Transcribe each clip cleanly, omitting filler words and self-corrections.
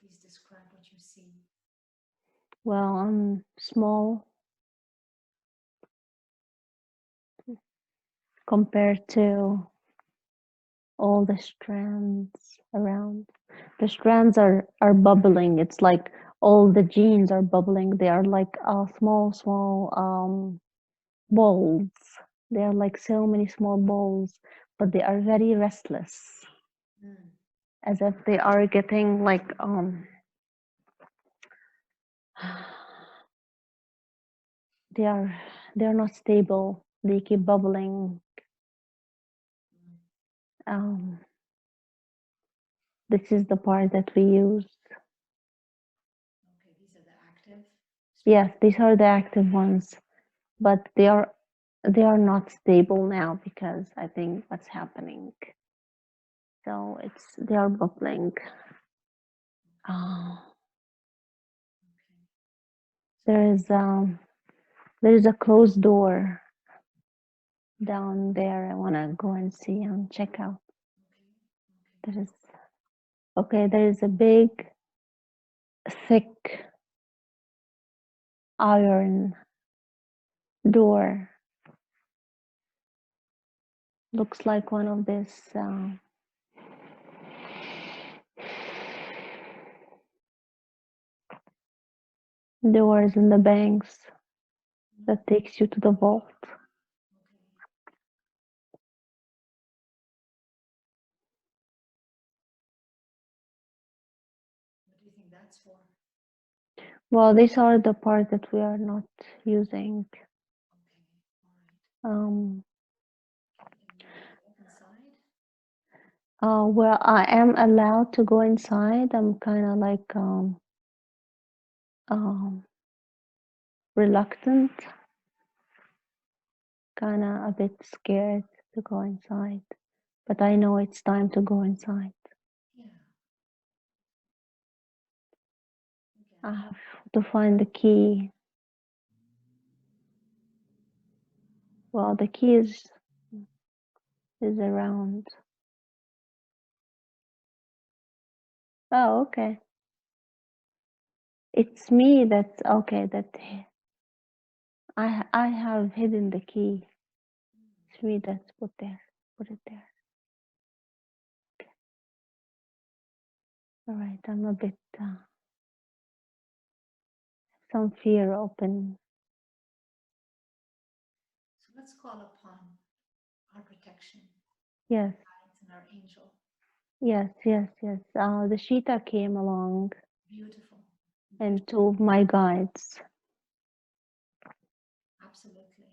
Please describe what you see. Well, small compared to all the strands around. The strands are bubbling. It's like all the genes are bubbling. They are like small balls. They are like so many small balls, but they are very restless, Mm. as if they are getting like they are they're not stable. They keep bubbling. Mm. Um, this is the part that we use. Okay, these are the active Yes, strands. these are the active ones, but they are not stable now because I think what's happening. So they are bubbling. Uh, Okay. So there what? is there is a closed door down there. I want to go and see and check out. Okay. Okay. There is okay. There is a big, thick iron door. Looks like one of these doors in the banks Mm. that takes you to the vault. Okay. What do you think that's for? Well, these are the parts that we are not using. Okay. All right. Um, Would you go inside? well, I am allowed to go inside. I'm kind of like um, reluctant, kind of a bit scared to go inside. But I know it's time to go inside. Yeah. I Again. have to find the key. Well, the key is around. Oh, okay. It's me that's okay. I have hidden the key. It's me that's put there. Put it there. All right. I'm a bit some fear open. So let's call upon our protection, Yes. guides, and our angel. Yes. Yes. Yes. The Sheeta came along, Beautiful. and Beautiful. two of my guides. Absolutely.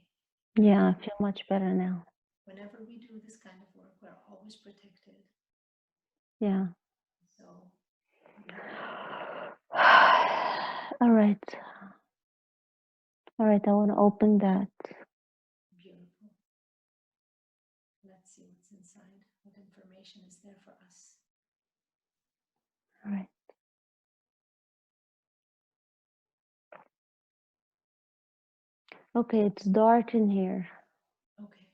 Yeah, I feel much better now. Whenever we do this kind of work, we're always protected. Yeah. So you have a All right. All right. I want to open that. beautiful. Let's see what's inside. What information is there for us? All right. Okay. It's dark in here. Okay.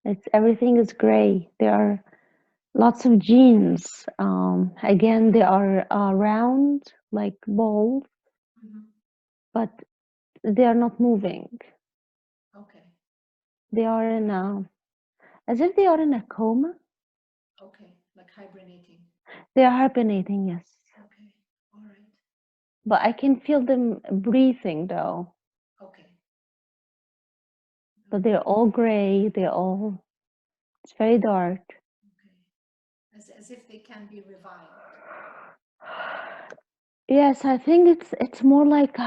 It's everything is gray. There are lots of genes. Again, they are round like balls, Hmm. but they are not moving. Okay. They are in as if they are in a coma. Okay. Like hibernating. They are hibernating, yes. Okay. All right. But I can feel them breathing though. Okay. But Okay. they're all gray. It's very dark. Okay. As if they can be revived. Yes, I think it's more like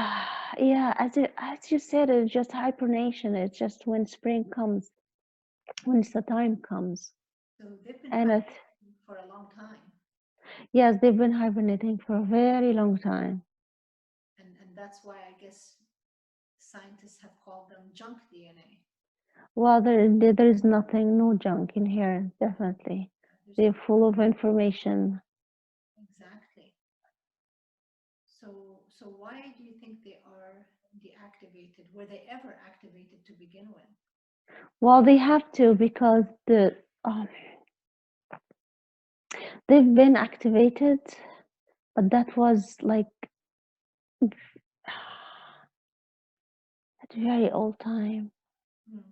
yeah, as you said, it's just hibernation. It's just when spring comes, when the time comes, So they've been and hibernating for a long time. yes, they've been hibernating for a very long time. And that's why I guess scientists have called them junk DNA. Well, there is nothing, no junk in here, definitely. There's They're no full of information. exactly. So why do you think they are deactivated? Were they ever activated to begin with? Well, they have to because they've been activated but that was like at a very old time, Mm.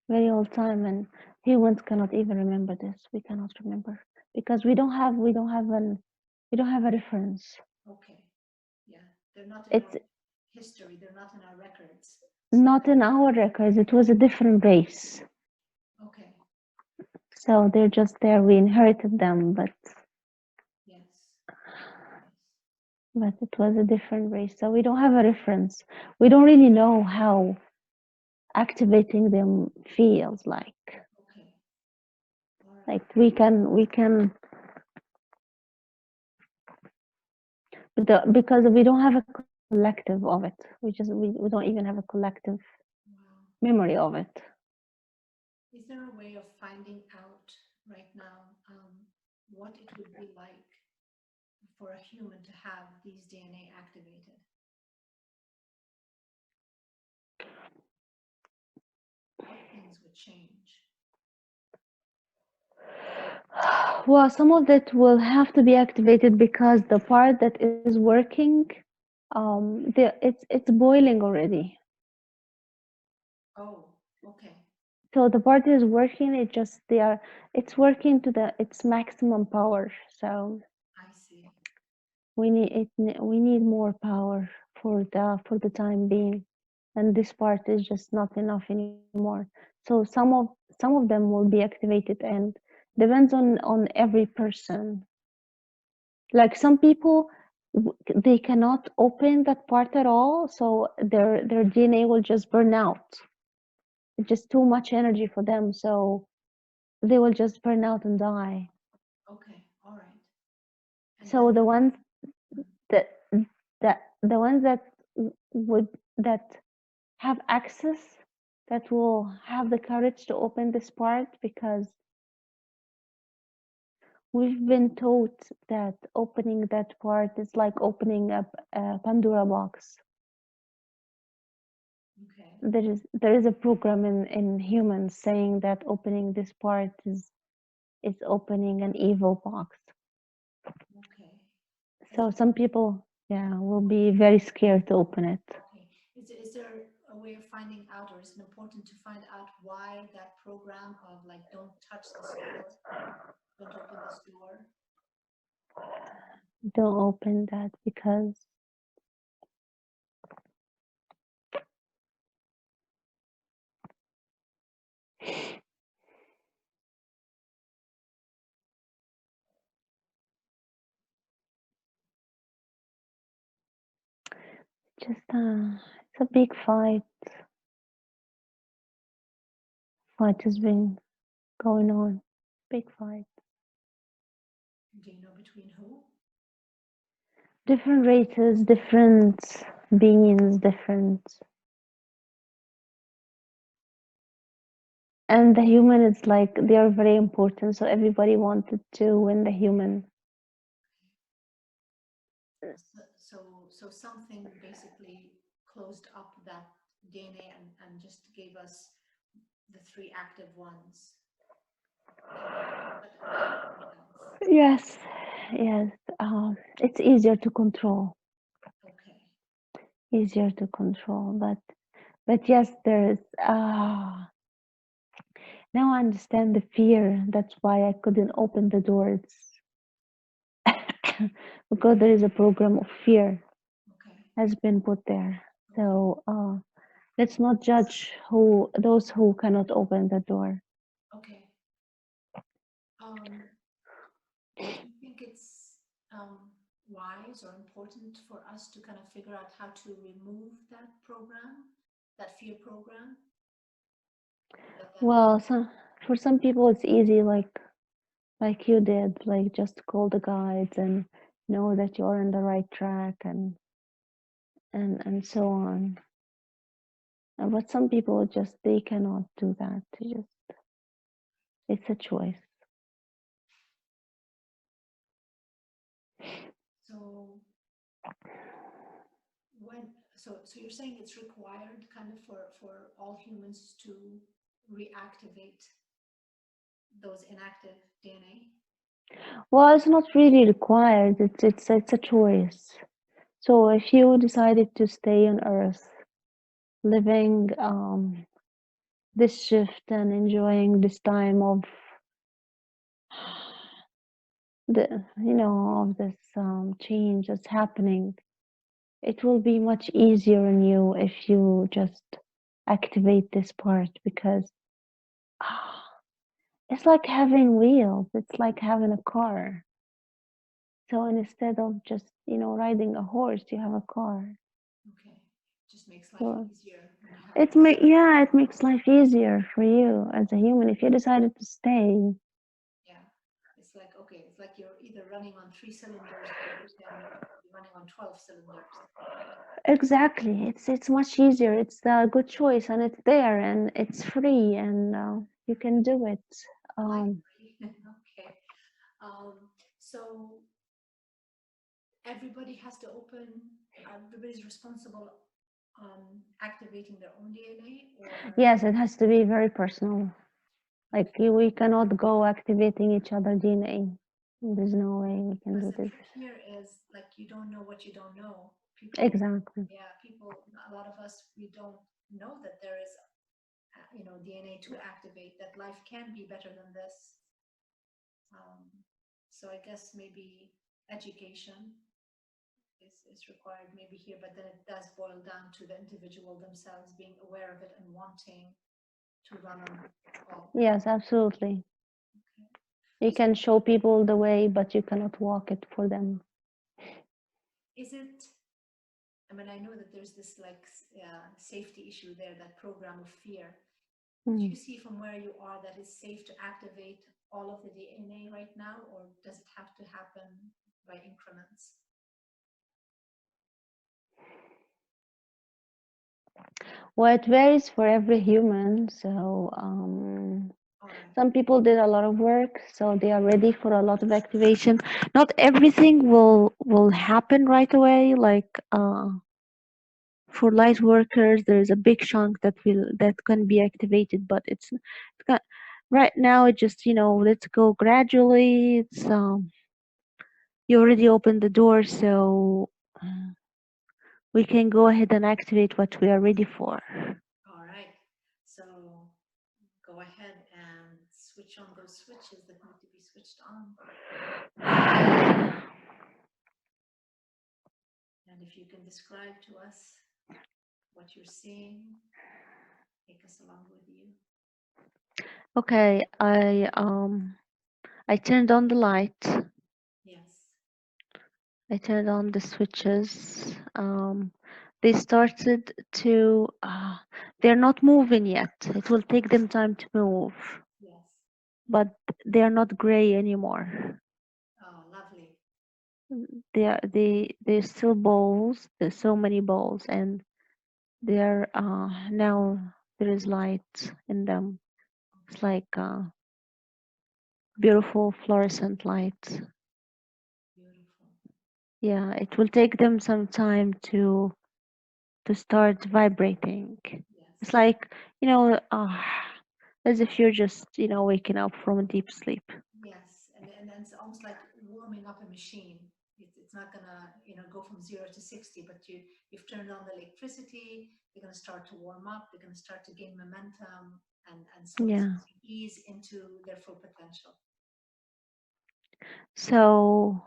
very old time, and humans cannot even remember this. We cannot remember because we don't have a reference. Okay. Yeah. They're not in It's our history. They're not in our records. So, not in our records. It was a different race, okay. so they're just there. We inherited them, Yes. Yes. but it was a different race, so we don't have a reference. We don't really know how activating them feels like. Okay. All right. Like we can because we don't have a collective of it. We don't even have a collective Wow. memory of it. Is there a way of finding out right now what it would be like for a human to have these DNA activated? What things would change? Well, some of it will have to be activated because the part that is working, it's boiling already. Oh, okay. So the part is working. It's working to its maximum power. So I see. we need more power for the time being, and this part is just not enough anymore. So some of them will be activated, and depends on every person. Like some people, they cannot open that part at all, so their DNA will just burn out. It's just too much energy for them, so they will just burn out and die. Okay. All right. And So then, the ones that the ones that would that have access, that will have the courage to open this part, because we've been taught that opening that part is like opening up a Pandora box. okay. There is a program in humans saying that opening this part is opening an evil box. Okay. Is So it some people, yeah, will be very scared to open it. okay? Is there a way of finding out, or is it important to find out why that program of like don't touch this door, don't open this door? Don't open that because just it's a big fight. Fight has been going on. Big fight. Do you know between who? Different races, different beings, different. And the human is like, they are very important. So everybody wanted to win the human. So something basically closed up that DNA and just gave us the three active ones and shut down everything else. Yes, yes. It's easier to control. Okay. Easier to control. But yes, there's. Now I understand the fear. That's why I couldn't open the doors. Because there is a program of fear Okay. has been put there. Okay. So let's not judge those who cannot open the door. Okay. Do you think it's wise or important for us to kind of figure out how to remove that program, that fear program? That Well, for some people it's easy, like you did, like just call the guides and know that you're on the right track and so on. But some people just they cannot do that. It's a choice. so when so you're saying it's required kind of for all humans to reactivate those inactive DNA? Well, it's not really required. It's a choice. So if you decided to stay on Earth, living this shift and enjoying this time of of this change that's happening, it will be much easier on you if you just activate this part because it's like having wheels. It's like having a car. So instead of just, riding a horse, you have a car. Okay. Just makes life So easier when you have this. it makes life easier for you as a human if you decided to stay. Yeah. It's like, okay, it's like you're either running on 3 cylinders or you can be running on 12 cylinders. Exactly. It's much easier. It's a good choice and it's there and it's free and you can do it. I like Um, free. Okay. So everybody has to open, everybody's responsible activating their own DNA, or yes, it has to be very personal. Like we cannot go activating each other DNA. There's no way we can because do the this. trick here is like you don't know what you don't know. People, Exactly. yeah, people, a lot of us, we don't know that there is, DNA to activate, that life can be better than this. Um, so I guess maybe education is required maybe here, but then it does boil down to the individual themselves being aware of it and wanting to run on all. Yes, absolutely. Okay. You So can show people the way, but you cannot walk it for them. is it, I mean, I know that there's this like safety issue there, that program of fear. Do Mm. you see from where you are that it's safe to activate all of the DNA right now, or does it have to happen by increments? Well, it varies for every human. So All right. some people did a lot of work, so they are ready for a lot of activation. Not everything will happen right away. Like for light workers, there is a big chunk that can be activated, but it's got, right now. It just let's go gradually. It's you already opened the door, so we can go ahead and activate what we are ready for. All right. So go ahead and switch on those switches that need to be switched on. And if you can describe to us what you're seeing, take us along with you. Okay, I turned on the light. Yes. I turned on the switches. They started to. They're not moving yet. It will take them time to move, Yes. but they are not gray anymore. Oh, lovely. They're still balls. There's so many balls, and they're now there is light in them. It's Okay. like beautiful fluorescent light. Beautiful. Yeah, it will take them some time to start vibrating. Yes. It's like, as if you're just, waking up from a deep sleep. Yes. And then it's almost like warming up a machine. It's not gonna, go from 0 to 60, but you've turned on the electricity, they're gonna start to warm up, they're gonna start to gain momentum and slowly Yeah. start to ease into their full potential. So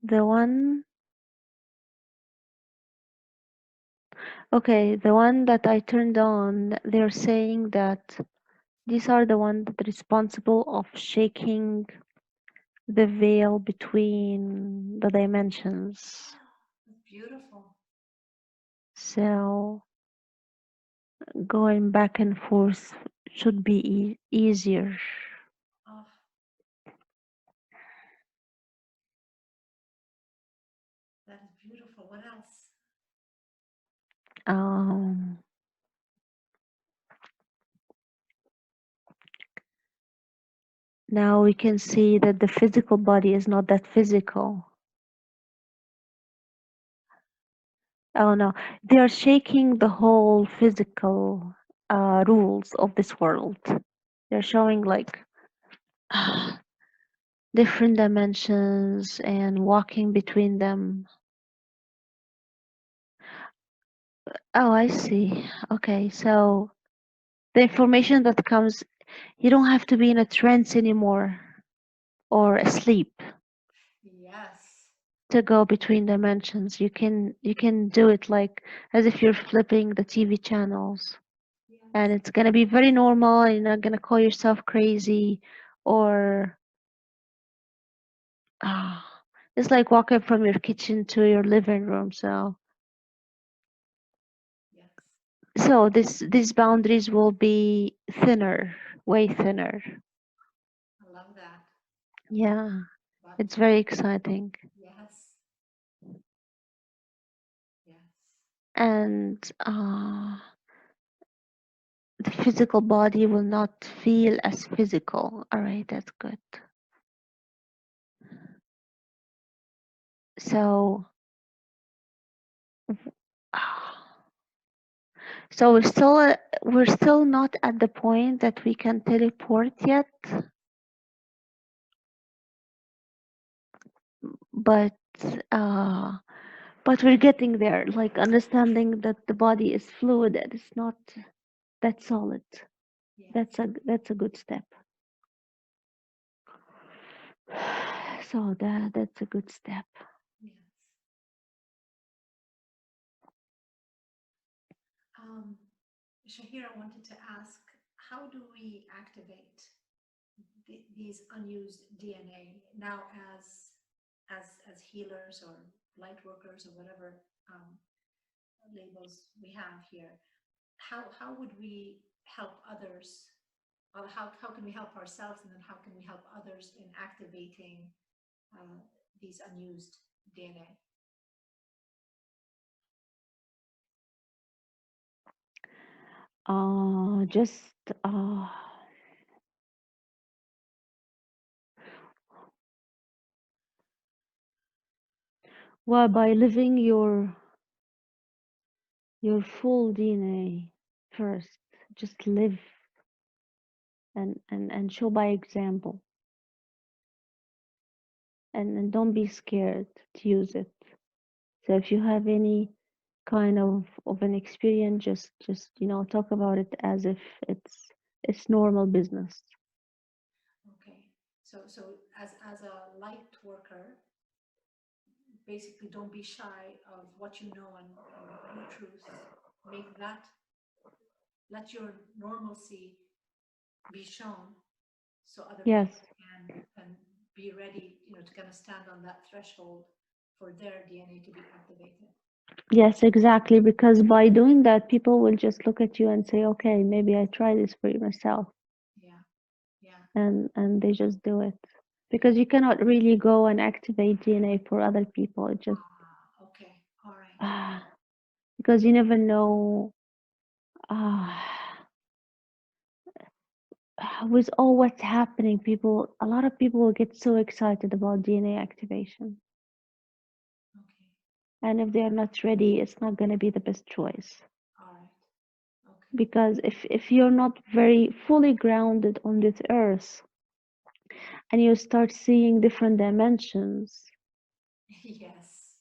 the one, the one that I turned on, they're saying that these are the ones that are responsible of shaking the veil between the dimensions. Beautiful. So going back and forth should be easier. Oh, that is beautiful. What else? Um, Now we can see that the physical body is not that physical. Oh no, they are shaking the whole physical rules of this world. They're showing like different dimensions and walking between them. Oh, I see. Okay, so the information that comes, you don't have to be in a trance anymore or asleep Yes. to go between dimensions. You can do it like as if you're flipping the TV channels, and Yes. it's gonna be very normal. And you're not gonna call yourself crazy, or ah, it's like walking from your kitchen to your living room. Yes. So these boundaries will be thinner, way thinner. I love that. Yeah, But it's very exciting. yes. Yes. And the physical body will not feel as physical. All right, that's good. So, so we're still not at the point that we can teleport yet, but uh, but we're getting there. Like understanding that the body is fluid and it's not that solid. Yes. That's a good step. So that's a good step. Yes. Um, Shahira wanted to ask, how do we activate these unused DNA now as healers or light workers or whatever labels we have here? How would we help others? Or how can we help ourselves, and then how can we help others in activating uh, these unused DNA? Just uh, well, by living your full DNA first. Just live and show by example, and don't be scared to use it. So if you have any kind of an experience, just talk about it as if it's normal business. Okay, so as a light worker, basically don't be shy of what you know and your truth. Make that, let your normalcy be shown so other Yes, people can be ready, to kind of stand on that threshold for their DNA to be activated. yes, exactly. Because by doing that, people will just look at you and say, "Okay, maybe I try this for myself," Yeah, yeah, and they just do it. Because you cannot really go and activate DNA for other people. It just okay, all right. ah, because you never know. Ah, with all what's happening, a lot of people will get so excited about DNA activation, Okay, and if they are not ready, it's not going to be the best choice. all right, okay. Because if you're not very fully grounded on this earth, and you start seeing different dimensions, Yes,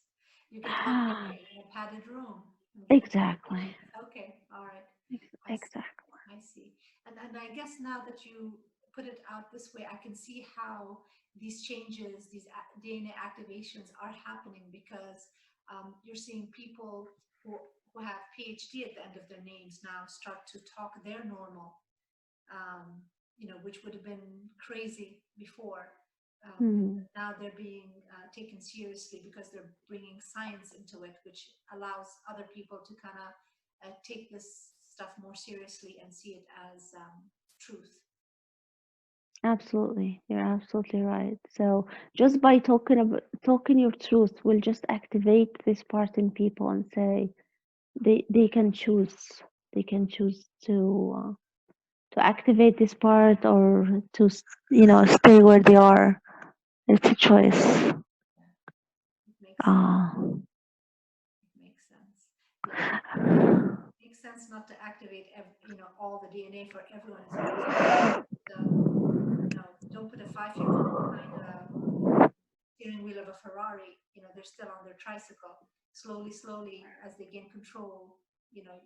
you get locked away in a padded room and get exactly, okay, all right. I see. exactly. I see. And I guess now that you put it out this way, I can see how these changes, these DNA activations are happening because you're seeing people who have PhD at the end of their names now start to talk their normal, um, which would have been crazy before. Hmm. Now they're being taken seriously because they're bringing science into it, which allows other people to kind of take this stuff more seriously and see it as truth. Absolutely, you're absolutely right. So just by talking your truth will just activate this part in people and say they can choose. They can choose to activate this part or to stay where they are. It's a choice. Yeah, it makes sense. uh, It makes sense. Yeah, it makes sense not to activate all the DNA for everyone. It's always the don't put a 5-year-old behind a steering wheel of a Ferrari. They're still on their tricycle. Slowly, slowly, as they gain control, you know,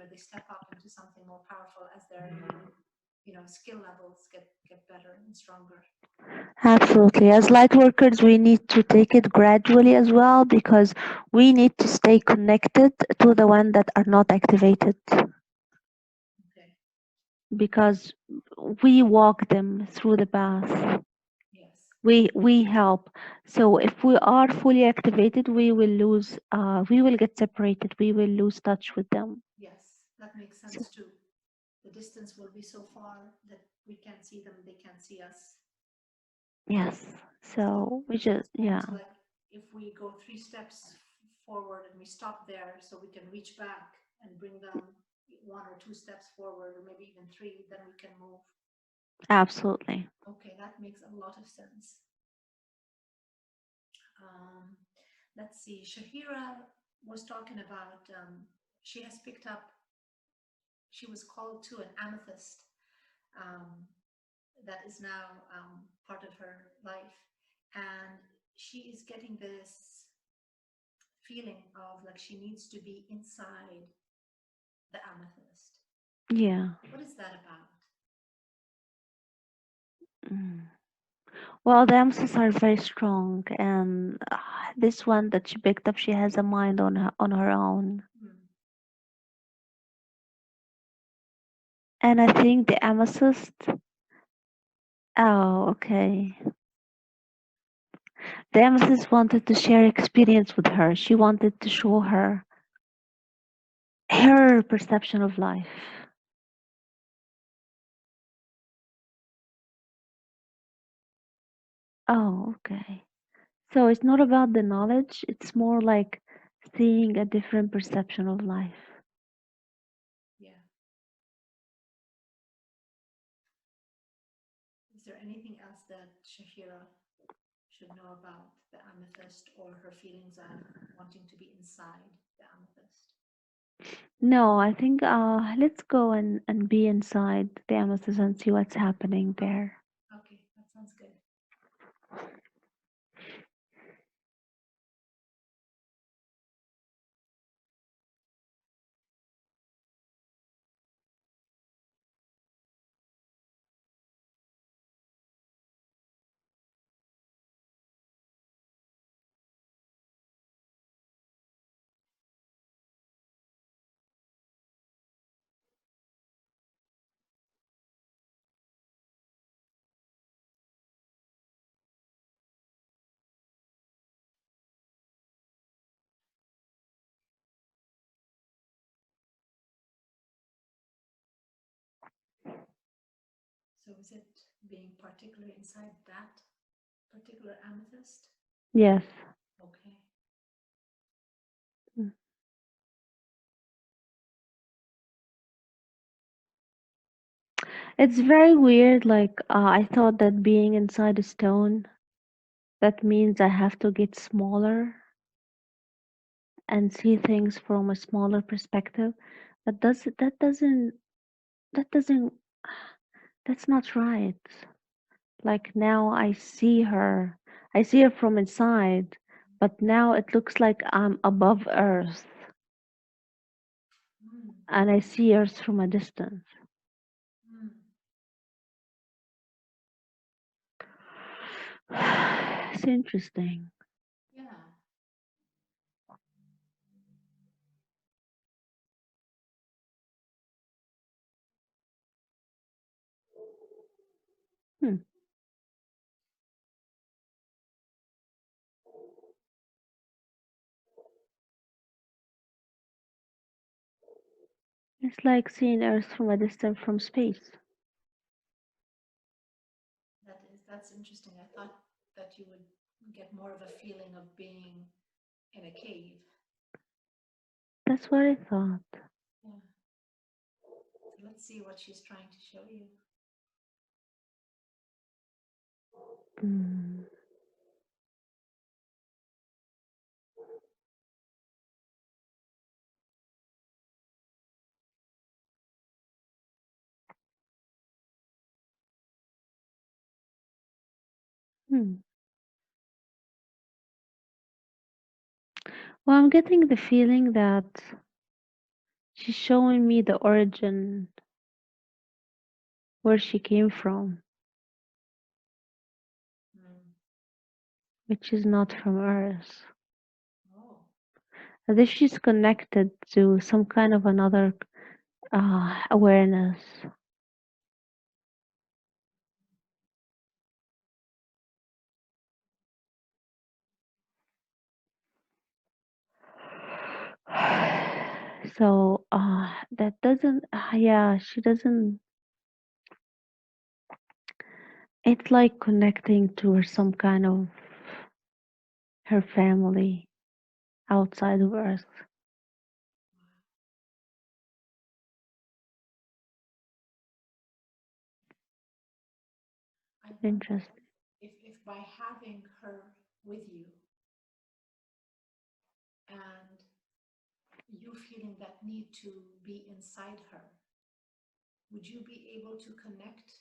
they step up into something more powerful as their, skill levels get better and stronger. Absolutely. As light workers, we need to take it gradually as well because we need to stay connected to the ones that are not activated Okay. because we walk them through the path. Yes. We help. So if we are fully activated, we will get separated. We will lose touch with them. Yes, that makes So, sense too. The distance will be so far that we can't see them, they can't see us. yes. So So we just, it's yeah, almost like if we go 3 steps forward and we stop there so we can reach back and bring them 1 or 2 steps forward, or maybe even 3, then we can move. absolutely. Okay, that makes a lot of sense. Um, let's see, Shahira was talking about, she has picked up, she was called to an amethyst um, that is now part of her life. And she is getting this feeling of like she needs to be inside the amethyst. Yeah. What is that about? Mm. Well, the emphasis are very strong, and this one that she picked up, she has a mind on her own. Hmm. And I think the amethyst. Oh, okay. The amethyst wanted to share experience with her. She wanted to show her perception of life. Oh, okay. So it's not about the knowledge. It's more like seeing a different perception of life. Yeah. Is there anything else that Shahira should know about the amethyst or her feelings of wanting to be inside the amethyst? No, I think let's go and be inside the amethyst and see what's happening there. Okay, that sounds good. So is it being particular inside that particular amethyst? Yes. Okay. Mm. It's very weird. Like, I thought that being inside a stone, that means I have to get smaller and see things from a smaller perspective. But that doesn't, that's not right. Like now I see her from inside, but now it looks like I'm above Earth Mm. and I see Earth from a distance. Mm. It's interesting. Yeah. Hmm. It's like seeing Earth from a distance from space. That's interesting. I thought that you would get more of a feeling of being in a cave. That's what I thought. Yeah. So let's see what she's trying to show you. Hmm. Hmm. Well, I'm getting the feeling that she's showing me the origin where she came from, Mm. which is not from Earth. Oh, As if she's connected to some kind of another awareness. So that doesn't, yeah, she doesn't, it's like connecting to her, some kind of her family outside of Earth. I wonder Interesting. if by having her with you and you feeling that need to be inside her, would you be able to connect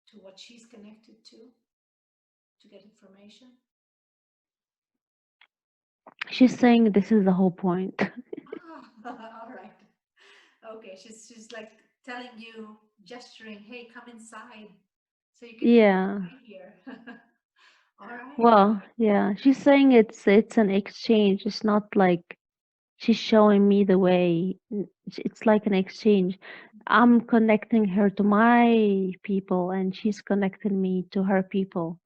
to what she's connected to get information? She's saying this is the whole point. Ah, all right. Okay, she's like telling you, gesturing, hey, come inside so you can feel Yeah. right here. All right. Well, yeah. She's saying it's an exchange. It's not like she's showing me the way. It's like an exchange. I'm connecting her to my people, and she's connecting me to her people,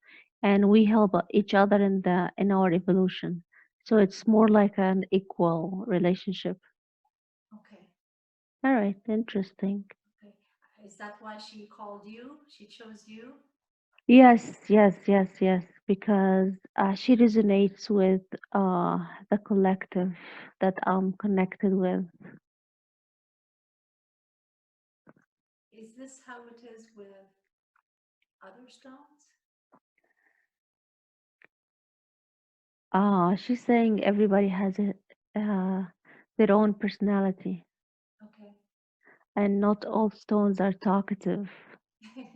and we help each other in our evolution. So it's more like an equal relationship. Okay. All right, interesting. Okay. Is that why she called you? She chose you? Yes, yes, yes, yes. Because she resonates with the collective that I'm connected with. Is this how it is with other stones? She's saying everybody has their own personality, Okay. and not all stones are talkative. Yes.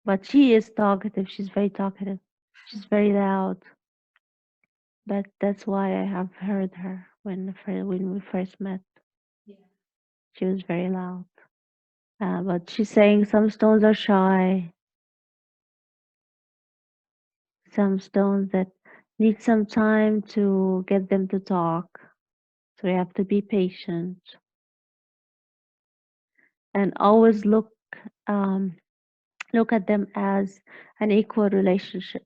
But she is talkative. She's very talkative. She's very loud. That's why I have heard her when we first met. Yeah. She was very loud. But she's saying some stones are shy. Some stones that need some time to get them to talk. So you have to be patient and always um, look at them as an equal relationship.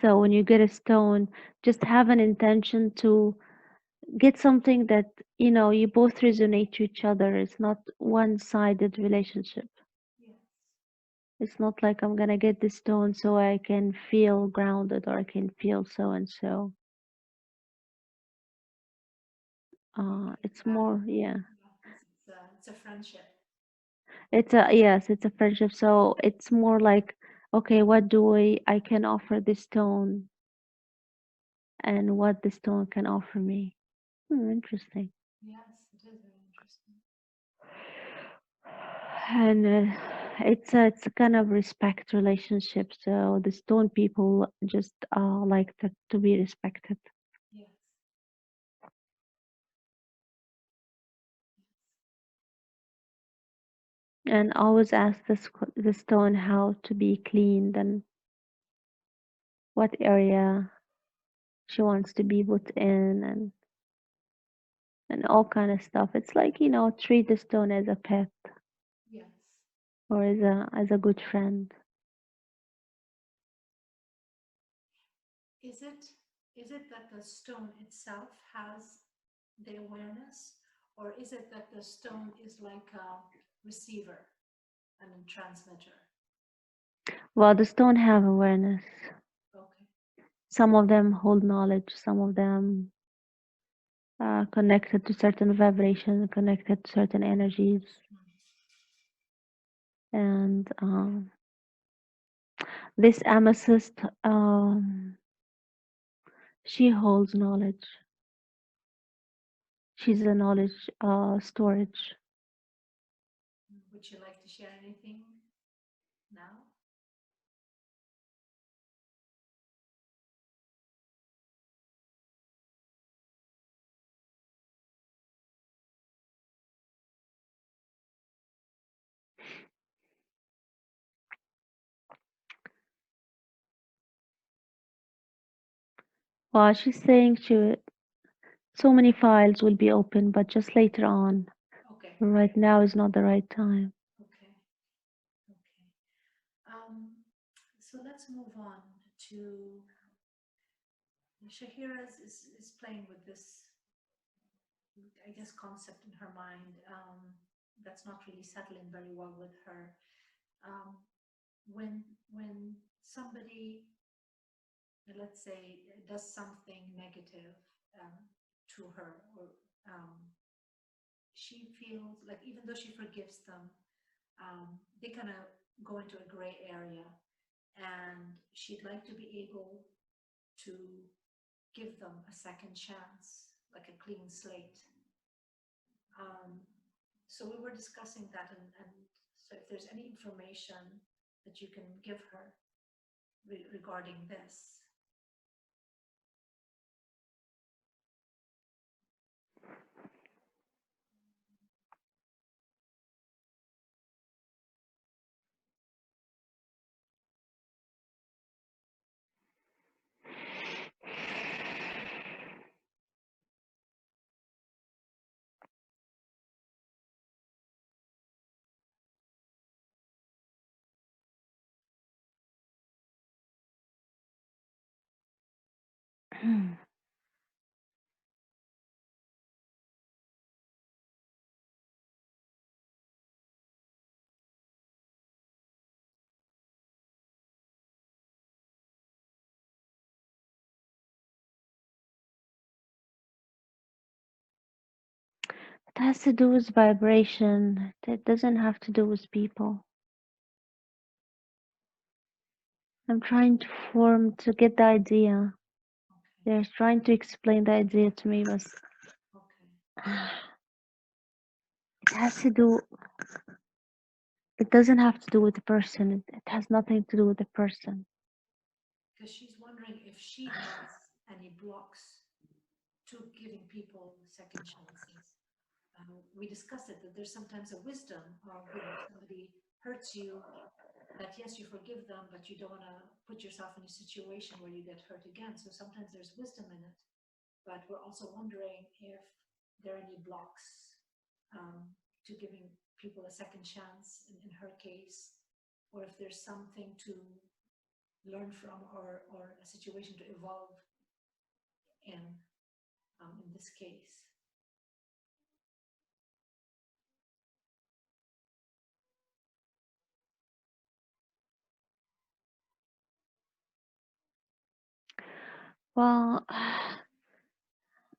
So when you get a stone, just have an intention to get something that you both resonate to each other. It's not one-sided relationship. Yes. It's not like I'm gonna get this stone so I can feel grounded or I can feel so and so. It's more, Exactly. yeah. Yeah. It's a friendship. It's a yes, it's a friendship. So it's more like, okay, what do I can offer this stone and what the stone can offer me. Interesting. Yes, it is very interesting. And it's a kind of respect relationship. So the stone people just like to be respected Yes. and always ask the stone how to be cleaned and what area she wants to be put in and all kind of stuff. It's like treat the stone as a pet Yes. or as a good friend. Is it is it that the stone itself has the awareness, or is it that the stone is like a receiver and a transmitter? Well, the stone have awareness. Okay. Some of them hold knowledge. Some of them connected to certain vibration, connected to certain energies, and this amethyst, she holds knowledge. She's a knowledge storage. Would you like to share anything now? Well, she's saying so many files will be open, but just later on. Okay. Right now is not the right time. Okay. Okay. So let's move on to Shahira is playing with this, I guess, concept in her mind that's not really settling very well with her. When somebody, let's say, does something negative to her, or she feels like even though she forgives them, they kind of go into a gray area, and she'd like to be able to give them a second chance, like a clean slate. So we were discussing that, and so if there's any information that you can give her regarding this. It has to do with vibration. It doesn't have to do with people. I'm trying to get the idea. Okay. They're trying to explain the idea to me, but Okay. it has to do. It doesn't have to do with the person. It has nothing to do with the person. Because she's wondering if she has any blocks to giving people second chances. We discussed it, that there's sometimes a wisdom of, if somebody hurts you, that yes, you forgive them, but you don't want to put yourself in a situation where you get hurt again. So sometimes there's wisdom in it, but we're also wondering if there are any blocks to giving people a second chance in her case, or if there's something to learn from, or a situation to evolve in this case. Well,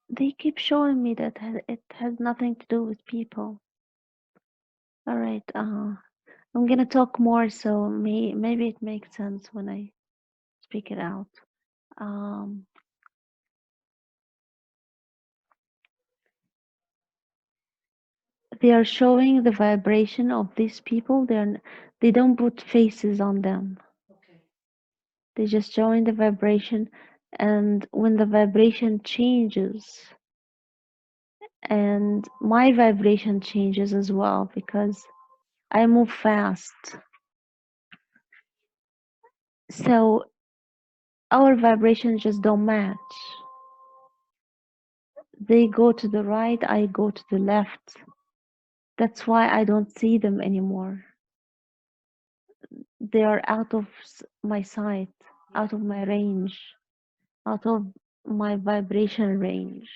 they keep showing me that it has nothing to do with people. All right. I'm gonna talk more, so maybe it makes sense when I speak it out. They are showing the vibration of these people. They don't put faces on them. Okay. They just showing the vibration, and when the vibration changes, and my vibration changes as well because I move fast. So our vibrations just don't match. They go to the right, I go to the left. That's why I don't see them anymore. They are out of my sight, out of my range, out of my vibration range.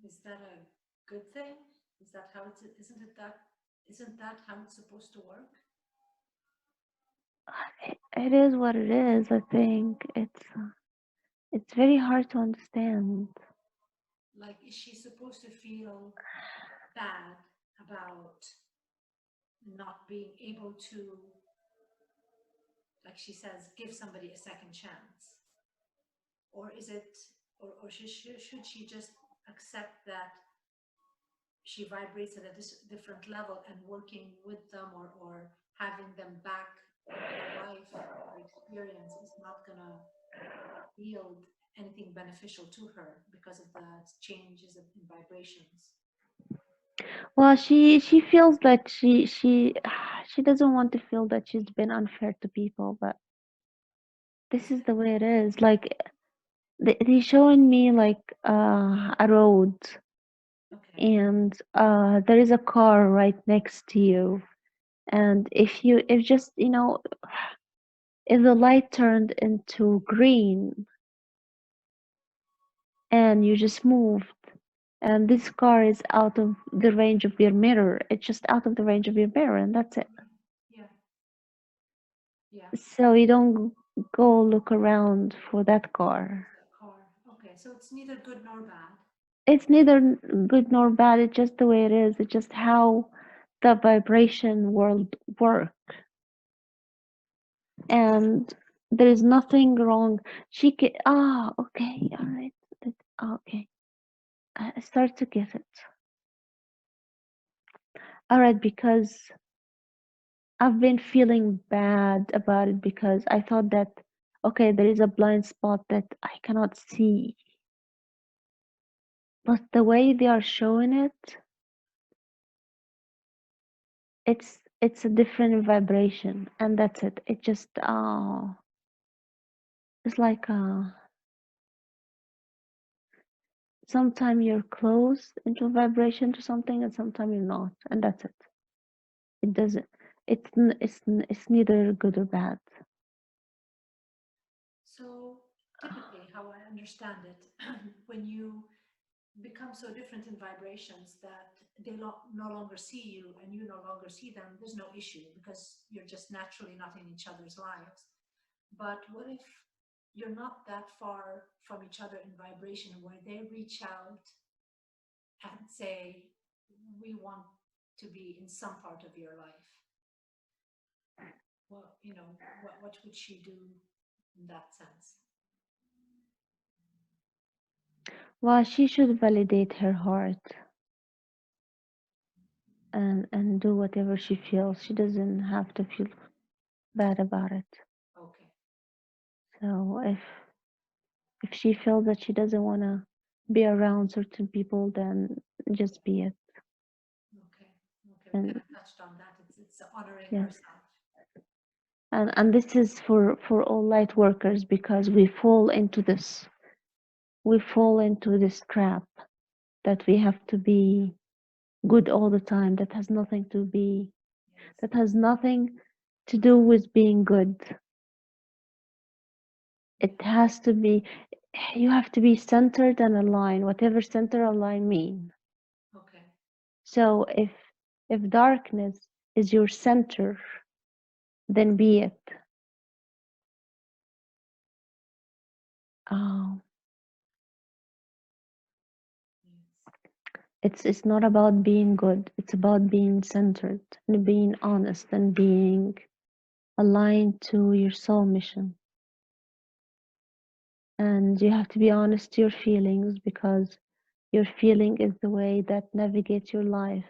Is that a good thing? Is that how it's, isn't that how it's supposed to work? It is what it is. I think it's very hard to understand. Like, is she supposed to feel bad about not being able to, like she says, give somebody a second chance? Or is it, or should she just accept that she vibrates at a different level, and working with them or having them back in her life or experience is not gonna yield anything beneficial to her because of the changes in vibrations. Well, she feels like she doesn't want to feel that she's been unfair to people, but this is the way it is. Like they showing me like a road, Okay. and there is a car right next to you, and if just if the light turned into green and you just moved, and this car is out of the range of your mirror, it's just out of the range of your mirror, and that's it. Yeah. Yeah. So you don't go look around for that car. That car. Okay. So it's neither good nor bad. It's neither good nor bad, it's just the way it is. It's just how the vibration world works. And there is nothing wrong. She can, okay, all right. Okay, I start to get it. All right, because I've been feeling bad about it because I thought that, okay, there is a blind spot that I cannot see. But the way they are showing it, it's a different vibration, and that's it. It just, it's like, sometimes you're close into vibration to something, and sometimes you're not, and that's it. It doesn't. It's neither good or bad. So typically, how I understand it, when you become so different in vibrations that they no longer see you and you no longer see them, there's no issue because you're just naturally not in each other's lives. But what if you're not that far from each other in vibration where they reach out and say, we want to be in some part of your life? Well, what would she do in that sense? Well, she should validate her heart and do whatever she feels. She doesn't have to feel bad about it. Okay. So if she feels that she doesn't want to be around certain people, then just be it. Okay. Okay. We kind And of touched on that. It's honoring yes, herself. and this is for all light workers, because we fall into this. We fall into this trap that we have to be good all the time. That has nothing to be. Yes. That has nothing to do with being good. Yeah. It has to be. You have to be centered and aligned. Whatever center align mean. Okay. So if darkness is your center, then be it. Um, Yes. it's not about being good. It's about being centered and being honest and being aligned to your soul mission. And you have to be honest to your feelings, because your feeling is the way that navigates your life.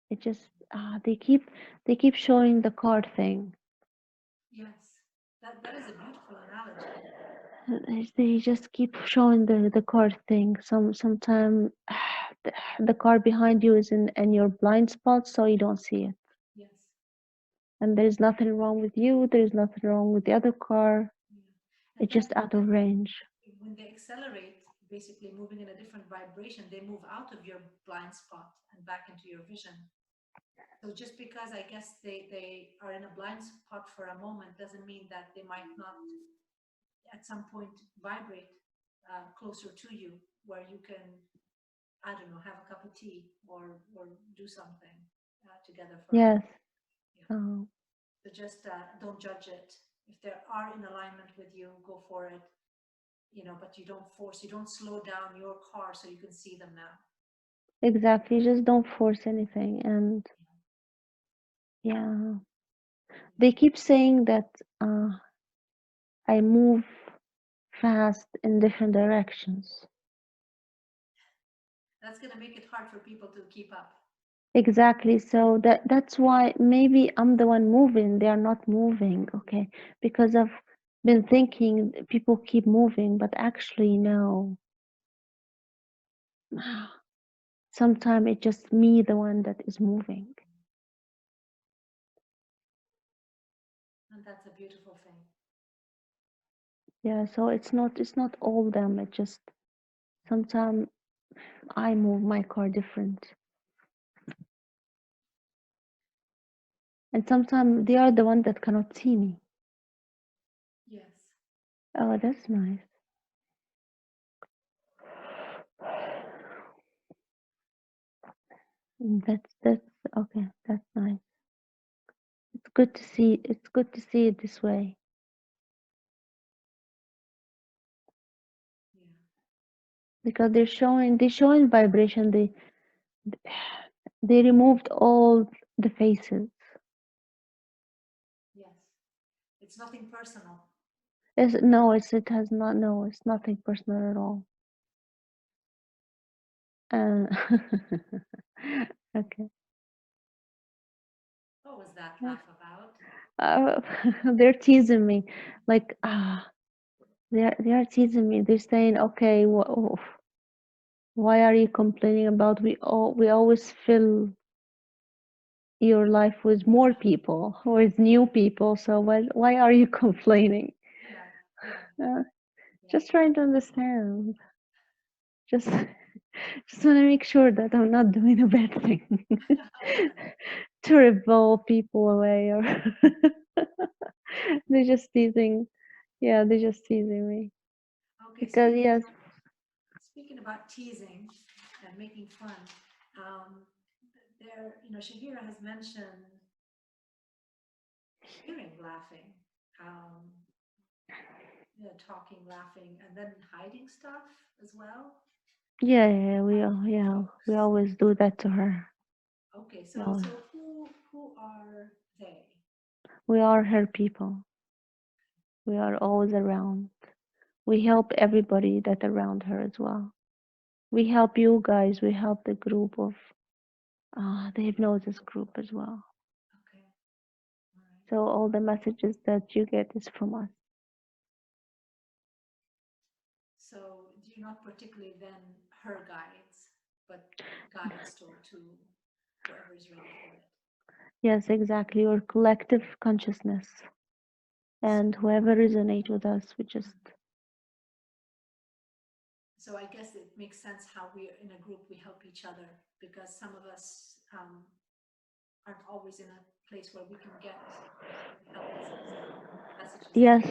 It just they keep showing the card thing. Yes. That is a beautiful analogy. They just keep showing the card thing. Sometime the card behind you is in your blind spot, so you don't see it. Yes. And there's nothing wrong with you. There's nothing wrong with the other car. Yeah. And It's just out of range. when they accelerate, basically moving in a different vibration, they move out of your blind spot and back into your vision. So just because I guess they are in a blind spot for a moment doesn't mean that they might not at some point vibrate closer to you, where you can, I don't know, have a cup of tea or do something together for a Yes. moment. Yeah. Oh, So just don't judge it. If they are in alignment with you, go for it. But you don't force, you don't slow down your car so you can see them now. exactly. Just don't force anything. And yeah, they keep saying that uh, I move fast in different directions. That's going to make it hard for people to keep up. Exactly. So that's why maybe I'm the one moving, they are not moving, okay? Because I've been thinking people keep moving, but actually no. Sometimes it's just me, the one that is moving. And that's a beautiful thing. Yeah, so it's not all them, it just sometimes I move my car different. And sometimes they are the one that cannot see me. Yes. Oh, that's nice. That's okay, that's nice. It's good to see, it's good to see it this way. Yeah. Because they're showing vibration, they removed all the faces. Yes. It's nothing personal. No, it has not, no, it's nothing personal at all. Okay. What was that laugh about? Uh, they're teasing me, like they are teasing me. They're saying, okay, why are you complaining about we always fill your life with more people, with new people, so why are you complaining? Yeah. Yeah. Uh, Yeah. just trying to understand. Just just want to make sure that I'm not doing a bad thing to repel people away, or they're just teasing. Yeah, they're just teasing me Okay. because yes, Speaking about teasing and making fun, Shahira has mentioned hearing laughing, um, talking, laughing, and then hiding stuff as well. we always do that to her. Okay, We, so always, who are they? we are her people. We are always around. We help everybody that around her as well. We help you guys. We help the group of the hypnosis group as well. Okay, all right. So all the messages that you get is from us. So you're not particularly then her guides, but guides to whoever is ready for it. Yes, exactly. Your collective consciousness, So, and whoever resonate with us, we just so I guess it makes sense how we in a group we help each other because some of us aren't always in a place where we can get help messages. yes,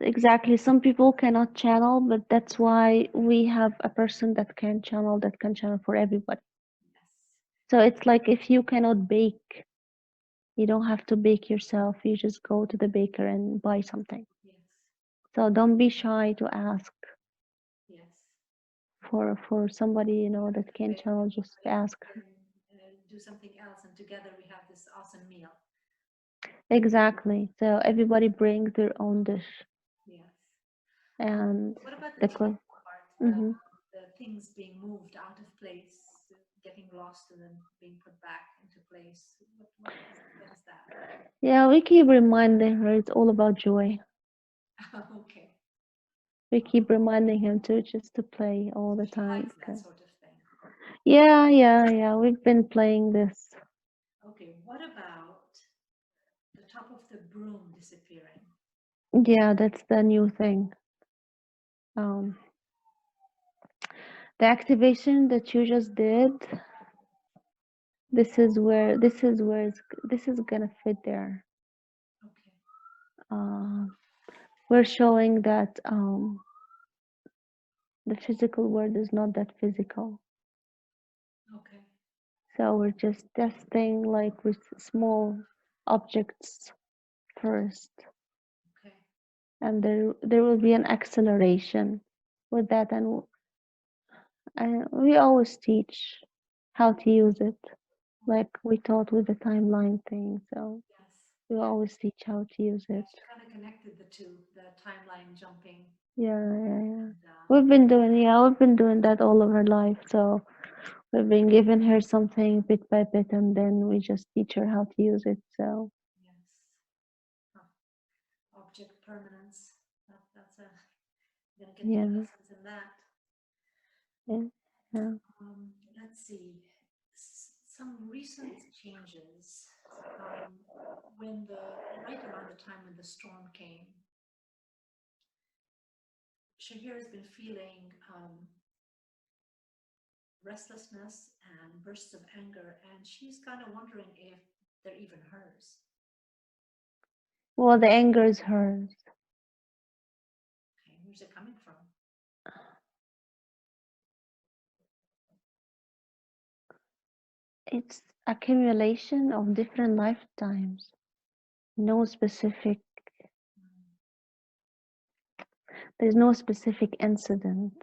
exactly. Some people cannot channel, but that's why we have a person that can channel for everybody. Yes, So it's like if you cannot bake, you don't have to bake yourself. You just go to the baker and buy something. yes, So don't be shy to ask yes. for somebody that can Maybe channel. Just ask. can do something else, and together we have this awesome meal. Exactly. So everybody brings their own dish, Yes. and What about the the teaching cl- part? hmm The things being moved out of place, getting lost, and then being put back into place. What is that? Yeah, we keep reminding her it's all about joy. Okay. We keep reminding him to just to play all the She time. likes that sort of thing. Yeah. We've been playing this. Okay. What about the top of the broom disappearing? Yeah, that's the new thing. Um, the activation that you just did. This is gonna fit there. Okay. Uh, we're showing that the physical world is not that physical. Okay. So we're just testing like with small objects first, Okay. and there will be an acceleration with that, and we always teach how to use it, like we taught with the timeline thing. So Yes. we Yeah. always teach how to use it. She kind of connected the two, the timeline jumping. Yeah. And, We've been doing that all of our life. So We've been giving her something bit by bit, and then we just teach her how to use it. So Yes. Object permanence. That's a gonna get new yeah, lessons in that. yeah, yeah. Let's see. Some recent changes. When right around the time when the storm came, Shahira has been feeling restlessness and bursts of anger, and she's kind of wondering if they're even hers. Well, the anger is hers. Okay, where's it coming from? It's accumulation of different lifetimes. No specific. There's no specific incident.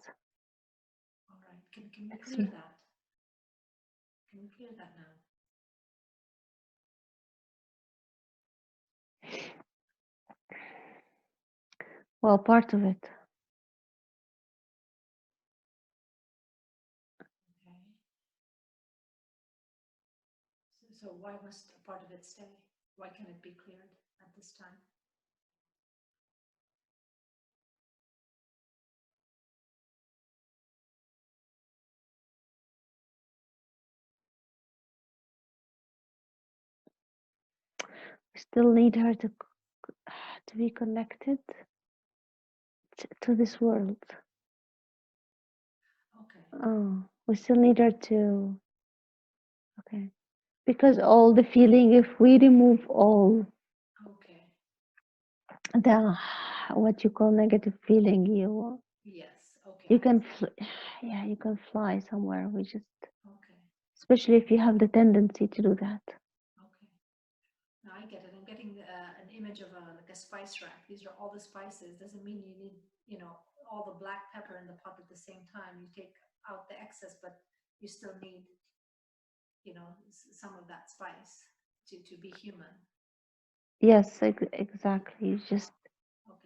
All right, can we It's, clear that? Can we clear that now? well, part of it. Okay. So why must a part of it stay? Why can it be cleared at this time? We still need her to be connected to this world. Okay. Oh, we still need her to. Okay, because all the feeling, if we remove all Okay. the what you call negative feeling, Yes. Okay. you can yeah, you can fly somewhere. We just, Okay. especially if you have the tendency to do that. Okay. Now I get it. I'm getting an image of like a spice rack. These are all the spices. Doesn't mean you need, all the black pepper in the pot at the same time. You take out the excess, but you still need, some of that spice to be human. Yes, exactly. Okay.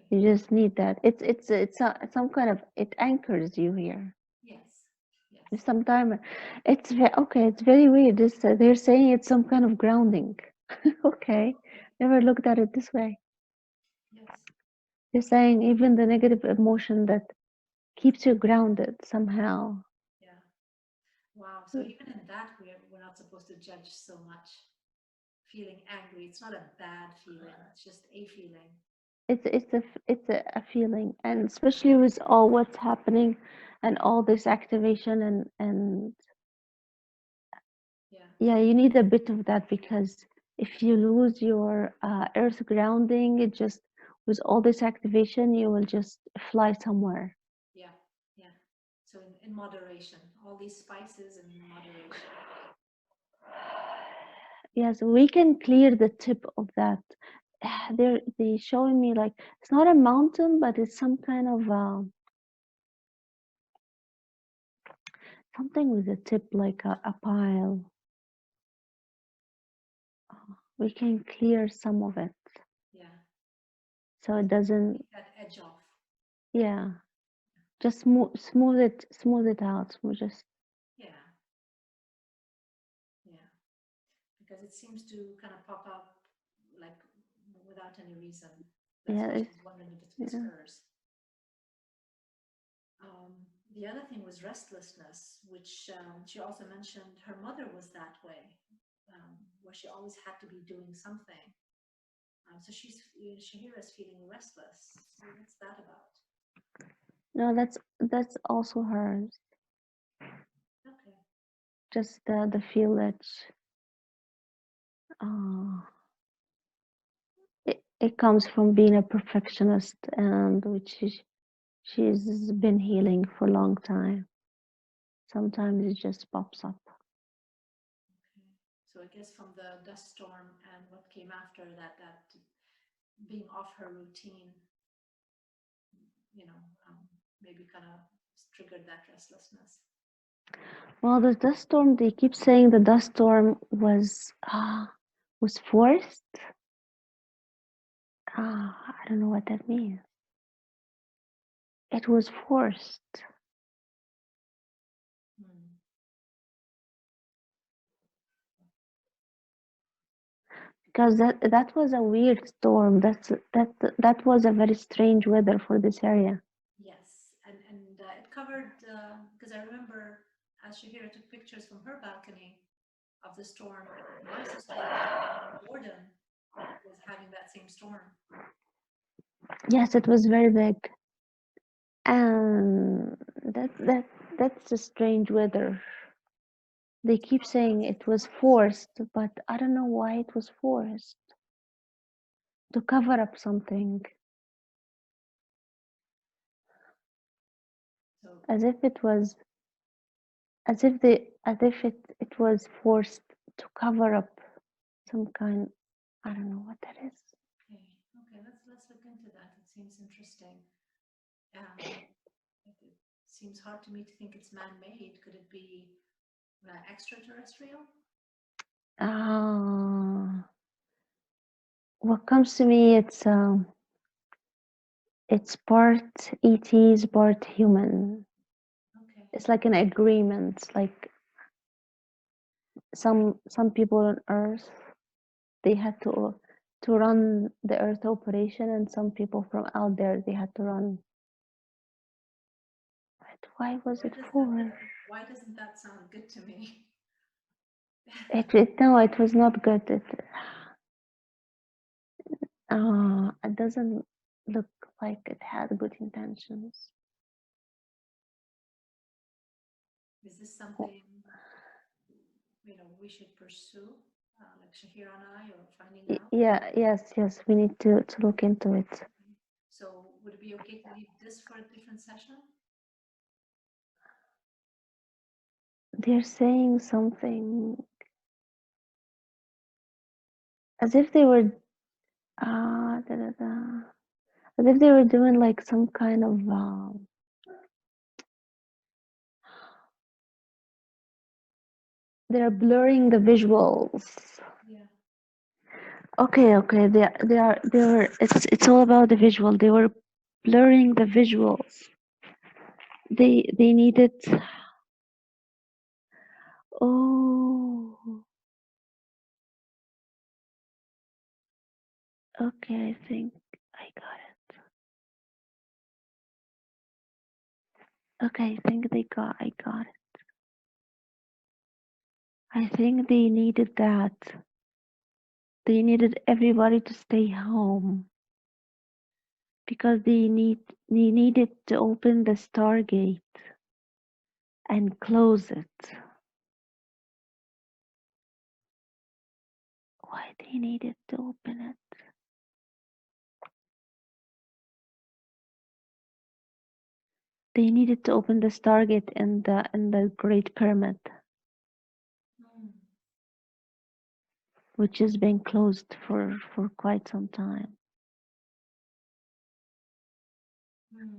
You just need that. Some kind of, it anchors you here. Yes. Yes. Sometimes okay. It's very weird. They're saying it's some kind of grounding. Okay, never looked at it this way. Yes. They're saying even the negative emotion that keeps you grounded somehow. Yeah. Wow. So even in that, we're not supposed to judge so much. Feeling angry, it's not a bad feeling. It's just a feeling. It's a feeling, and especially with all what's happening, and all this activation, and Yeah. yeah, you need a bit of that, because if you lose your earth grounding, it just, with all this activation, you will just fly somewhere. Yeah. Yeah. So in moderation, all these spices in moderation. Yes, we can clear the tip of that. They showing me like it's not a mountain, but it's some kind of something with a tip, like a pile. We can clear some of it, Yeah. so it doesn't. Take that edge off. Yeah, just smooth it out. Just Yeah. Yeah. Because it seems to kind of pop up like without any reason. That's yeah, why she's wondering if it was yeah. hers. The other thing was restlessness, which she also mentioned her mother was that way, where she always had to be doing something. So Shahira's feeling restless. So what's that about? No, that's also hers. Okay. Just the feel that uh, it comes from being a perfectionist, and she's been healing for a long time. Sometimes it just pops up. Okay. So I guess from the dust storm and what came after that being off her routine, you know, um, maybe kind of triggered that restlessness. Well, the dust storm, they keep saying the dust storm was forced. I don't know what that means. It was forced. Hmm. because that was a weird storm. That was a very strange weather for this area. Yes, and it covered because I remember as Shahira took pictures from her balcony of the storm, my sister in Jordan was having that same storm. Yes, it was very big, and that's a strange weather. They keep saying it was forced, but I don't know why it was forced to cover up something, So as if it was, as if it was forced to cover up some kind. I don't know what that is. okay, let's look into that. It seems interesting. It seems hard to me to think it's man-made. Could it be extraterrestrial? What comes to me, it's part ETs, part human. Okay. It's like an agreement. Like some people on Earth, they had to run the Earth operation, and some people from out there they had to run. But why was it for? Why doesn't that sound good to me? No, it was not good. It doesn't look like it had good intentions. Is this something we should pursue, like Shahira and I, or finding out? Yes, we need to look into it. So would it be okay to leave this for a different session? They're saying something as if they were as if they were doing like some kind of they're blurring the visuals. Yeah. Okay, they were it's all about the visual. They were blurring the visuals. They needed. Oh, okay, I think I got it. Okay, I got it. I think they needed that. They needed everybody to stay home because they needed to open the Stargate and close it. Why they needed to open it? They needed to open the Stargate in the Great Pyramid, which has been closed for quite some time.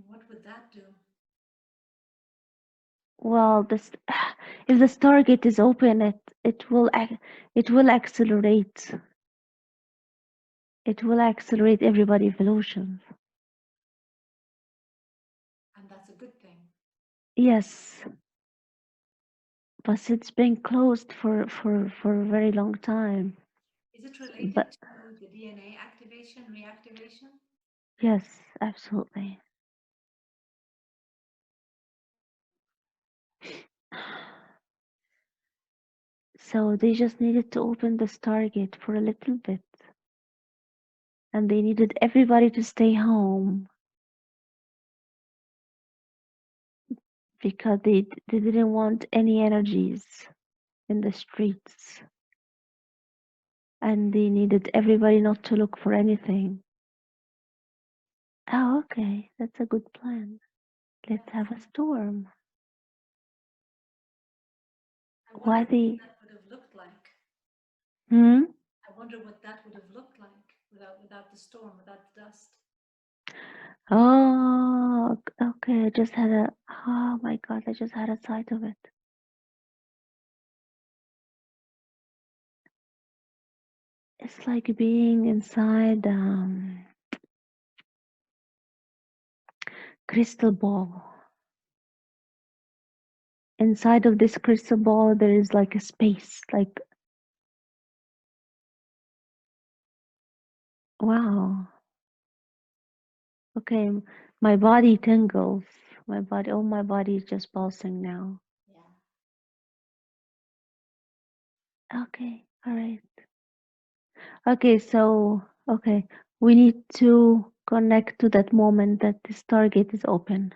What would that do? Well, this if the Stargate is open, it will accelerate. It will accelerate everybody evolution. And that's a good thing. Yes, but it's been closed for a very long time. Is it related But to the DNA activation, reactivation? yes, absolutely. So they just needed to open the Stargate for a little bit. And they needed everybody to stay home because they didn't want any energies in the streets. And they needed everybody not to look for anything. Oh, okay, that's a good plan. Let's have a storm. I wonder Why what they? that would have looked like. Hmm? I wonder what that would have looked like without the storm, without the dust. Oh, okay. I just had a. Oh my God! I just had a sight of it. It's like being inside crystal ball. Inside of this crystal ball, there is like a space, like Wow. Okay, my body tingles. My body, oh, my body is just pulsing now. Yeah. Okay, all right. Okay, so, okay, we need to connect to that moment that the stargate is open.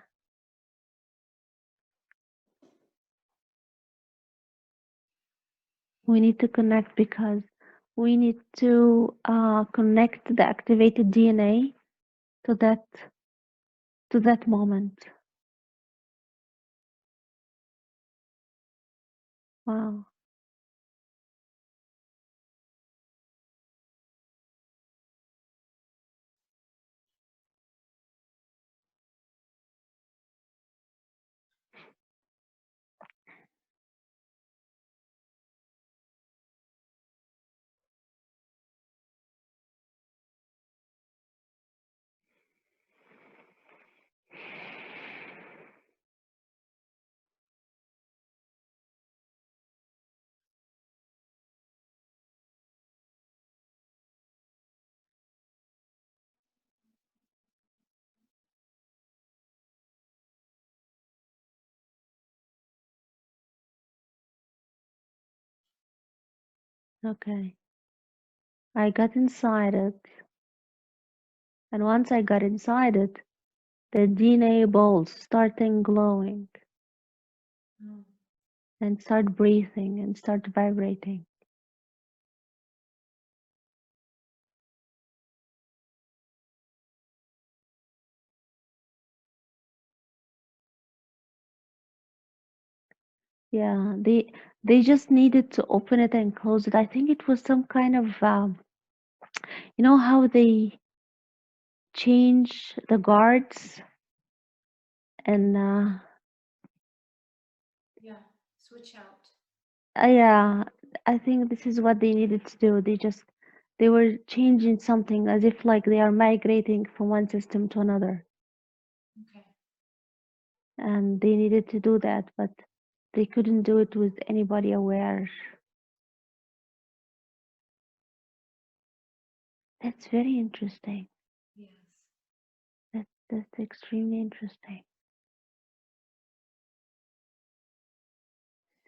We need to connect because we need to connect the activated DNA to that moment. Wow. Okay. I got inside it. And once I got inside it, the DNA balls starting glowing Mm. and start breathing and start vibrating. Yeah, they just needed to open it and close it. I think it was some kind of you know how they change the guards and Yeah. Switch out. yeah, I think this is what they needed to do. They were changing something as if like they are migrating from one system to another. Okay. And they needed to do that, but they couldn't do it with anybody aware. That's very interesting. Yes. That's extremely interesting.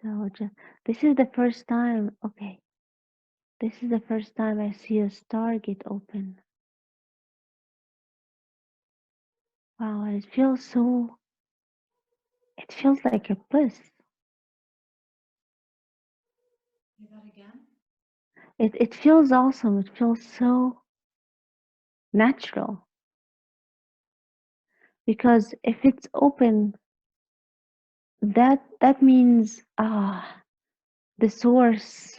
So just, this is the first time, okay, this is the first time I see a stargate open. Wow, and it feels like a bliss. Say that again. It feels awesome. It feels so natural. Because if it's open, that means the source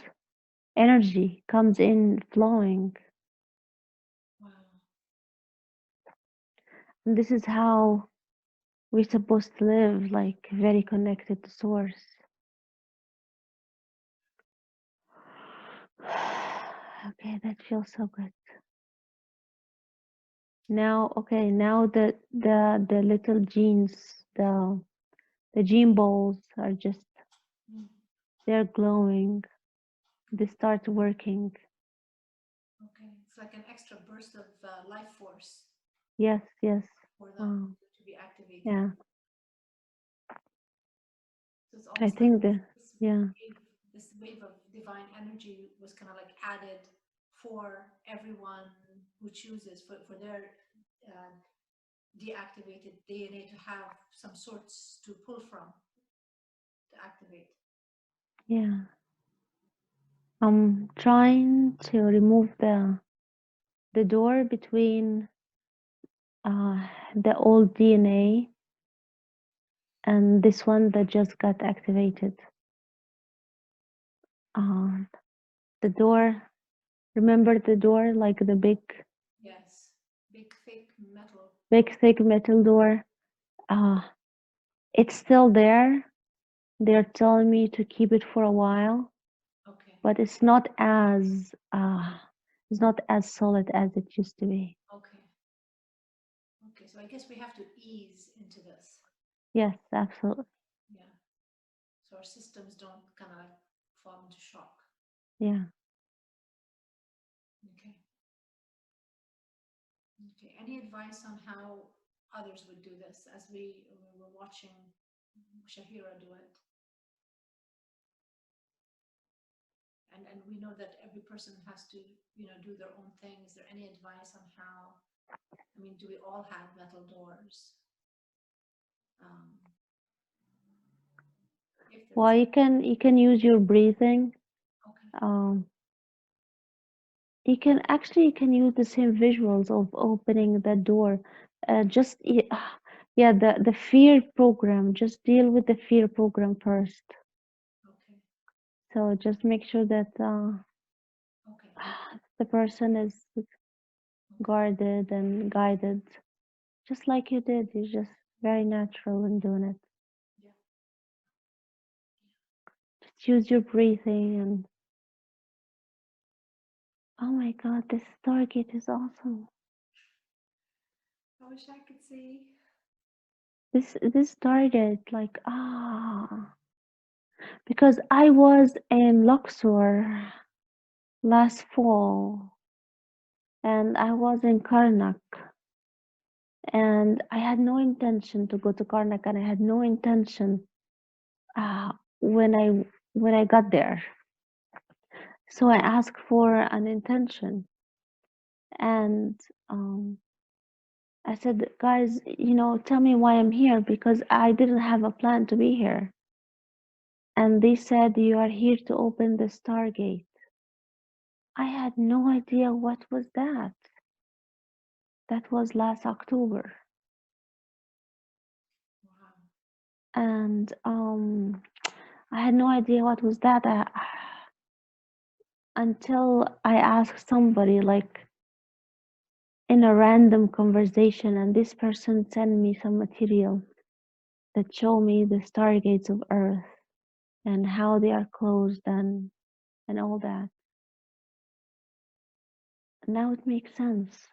energy comes in flowing. Wow. And this is how we're supposed to live, like very connected to source. Okay, that feels so good. Now, okay, now the little genes, the gene balls are just Mm. they're glowing. They start working. Okay. It's like an extra burst of life force Yes, yes. for them Wow. to be activated. Yeah, So it's I almost like think the this yeah, this wave of divine energy was kind of like added for everyone who chooses for their uh, deactivated DNA to have some sorts to pull from to activate. yeah. I'm trying to remove the door between the old DNA and this one that just got activated. Um, the door, remember the door, like the Yes, big thick metal. big thick metal door? Uh, it's still there. They're telling me to keep it for a while, Okay, but it's not as solid as it used to be. okay, okay. So I guess we have to ease into this. Yes, absolutely. Yeah. So our systems don't kind of like fall into shock. Yeah. Okay. Okay. Any advice on how others would do this as we were watching Shahira do it? And we know that every person has to, do their own thing. Is there any advice on how, I mean, do we all have metal doors? If there Well, is, you can use your breathing. okay. You can use the same visuals of opening the door. Yeah, the fear program. Just deal with the fear program first. Okay. So just make sure that Okay. the person is guarded and guided, just like you did. You're just very natural in doing it. Yeah. Just use your breathing and oh my God, this Stargate is awesome. I wish I could see. This Stargate, like because I was in Luxor last fall and I was in Karnak and I had no intention to go to Karnak and I had no intention uh, when I got there. So I asked for an intention and I said, guys, tell me why I'm here because I didn't have a plan to be here. And they said, you are here to open the Stargate. I had no idea what was that. That was last October. Wow. And I had no idea what was that until I asked somebody like in a random conversation and this person sent me some material that show me the stargates of Earth and how they are closed and all that. Now it makes sense.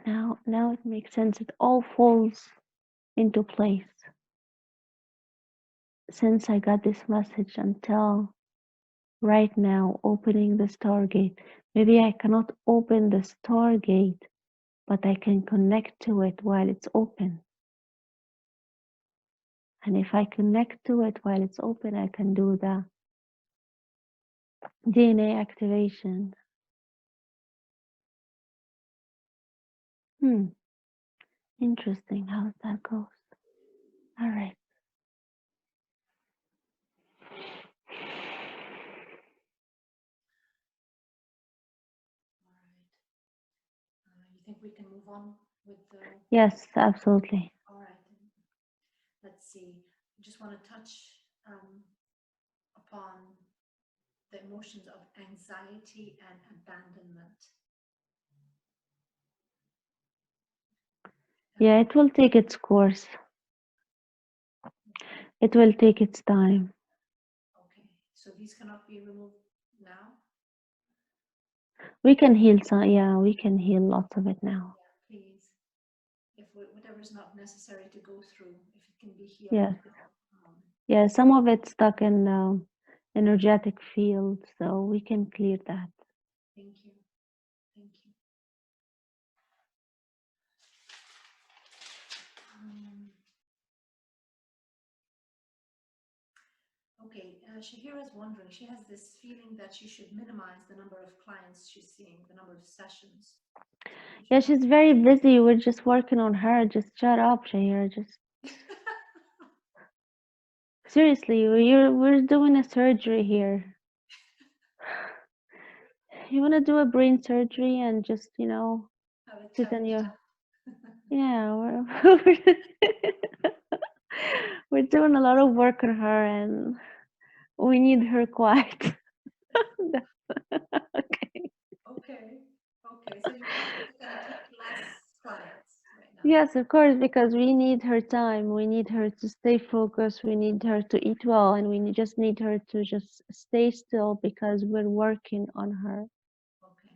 Now it makes sense. It all falls into place. Since I got this message until right now, opening the Stargate. Maybe I cannot open the Stargate, but I can connect to it while it's open. And if I connect to it while it's open, I can do the DNA activation. Interesting how that goes. All right. All right. You think we can move on with the? Yes, absolutely. All right. Let's see. I just want to touch upon the emotions of anxiety and abandonment. Yeah, it will take its course. It will take its time. Okay, so these cannot be removed now? We can heal some, yeah, we can heal lots of it now. Yeah, please. If whatever is not necessary to go through, if it can be healed Yes. now. Yeah, some of it's stuck in energetic field, so we can clear that. Thank you. Thank you. Okay, Shahira is wondering, she has this feeling that she should minimize the number of clients she's seeing, the number of sessions. Yeah, she's very busy. We're just working on her. Just shut up, Shahira. Just seriously, we're doing a surgery here. You wanna do a brain surgery and just, sit on your yeah, we're doing a lot of work on her and we need her quiet. Okay. Okay. Okay. So you're gonna take less clients right now. Yes, of course, because we need her time. We need her to stay focused. We need her to eat well, and just need her to just stay still because we're working on her. Okay.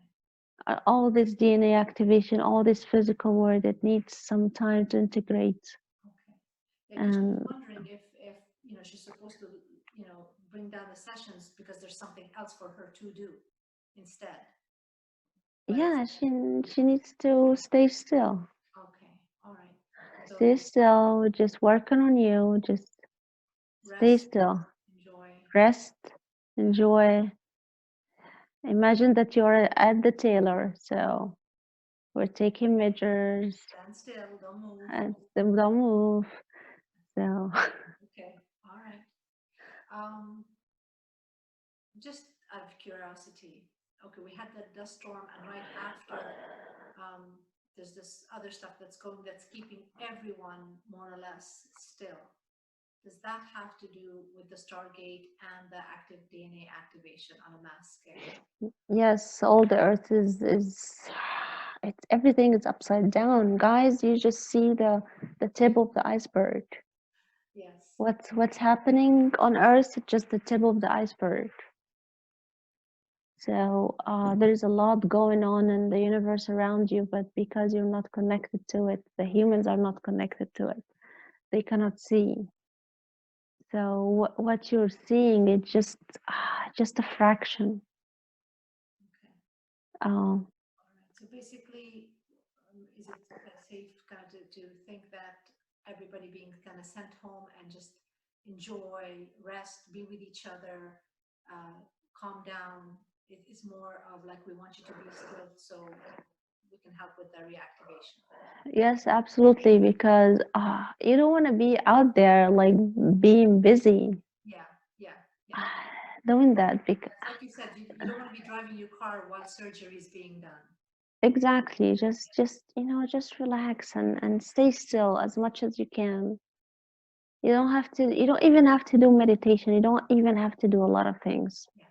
All this DNA activation, all this physical work, it needs some time to integrate. Okay. Yeah, because she was And wondering if she's supposed to bring down the sessions because there's something else for her to do instead. But Yeah, she needs to stay still. okay, all right. So Stay still, just working on you, just stay rest, still. enjoy. Rest, Yeah. enjoy. Imagine that you're at the tailor, so we're taking measures Stand still, don't move. and they don't move. So Okay, all right. Um, just out of curiosity, okay, we had the dust storm, and right after, um, there's this other stuff that's going, that's keeping everyone more or less still. Does that have to do with the Stargate and the active DNA activation on a mass scale? yes, all the earth is it's everything is upside down. Guys, you just see the tip of the iceberg. Yes. What's happening on earth is just the tip of the iceberg. So there's a lot going on in the universe around you, but because you're not connected to it, the humans are not connected to it. They cannot see. So what you're seeing is just a fraction. Okay. Um, All right. So basically, is it safe kind of to think that everybody being kind of sent home and just enjoy, rest, be with each other, calm down? It is more of like, we want you to be still so we can help with the reactivation. yes, absolutely, because you don't want to be out there like being busy Yeah, yeah, yeah. doing that because It's like you said, you don't want to be driving your car while surgery is being done. exactly, just just relax and stay still as much as you can. You don't even have to do meditation. You don't even have to do a lot of things. Yeah.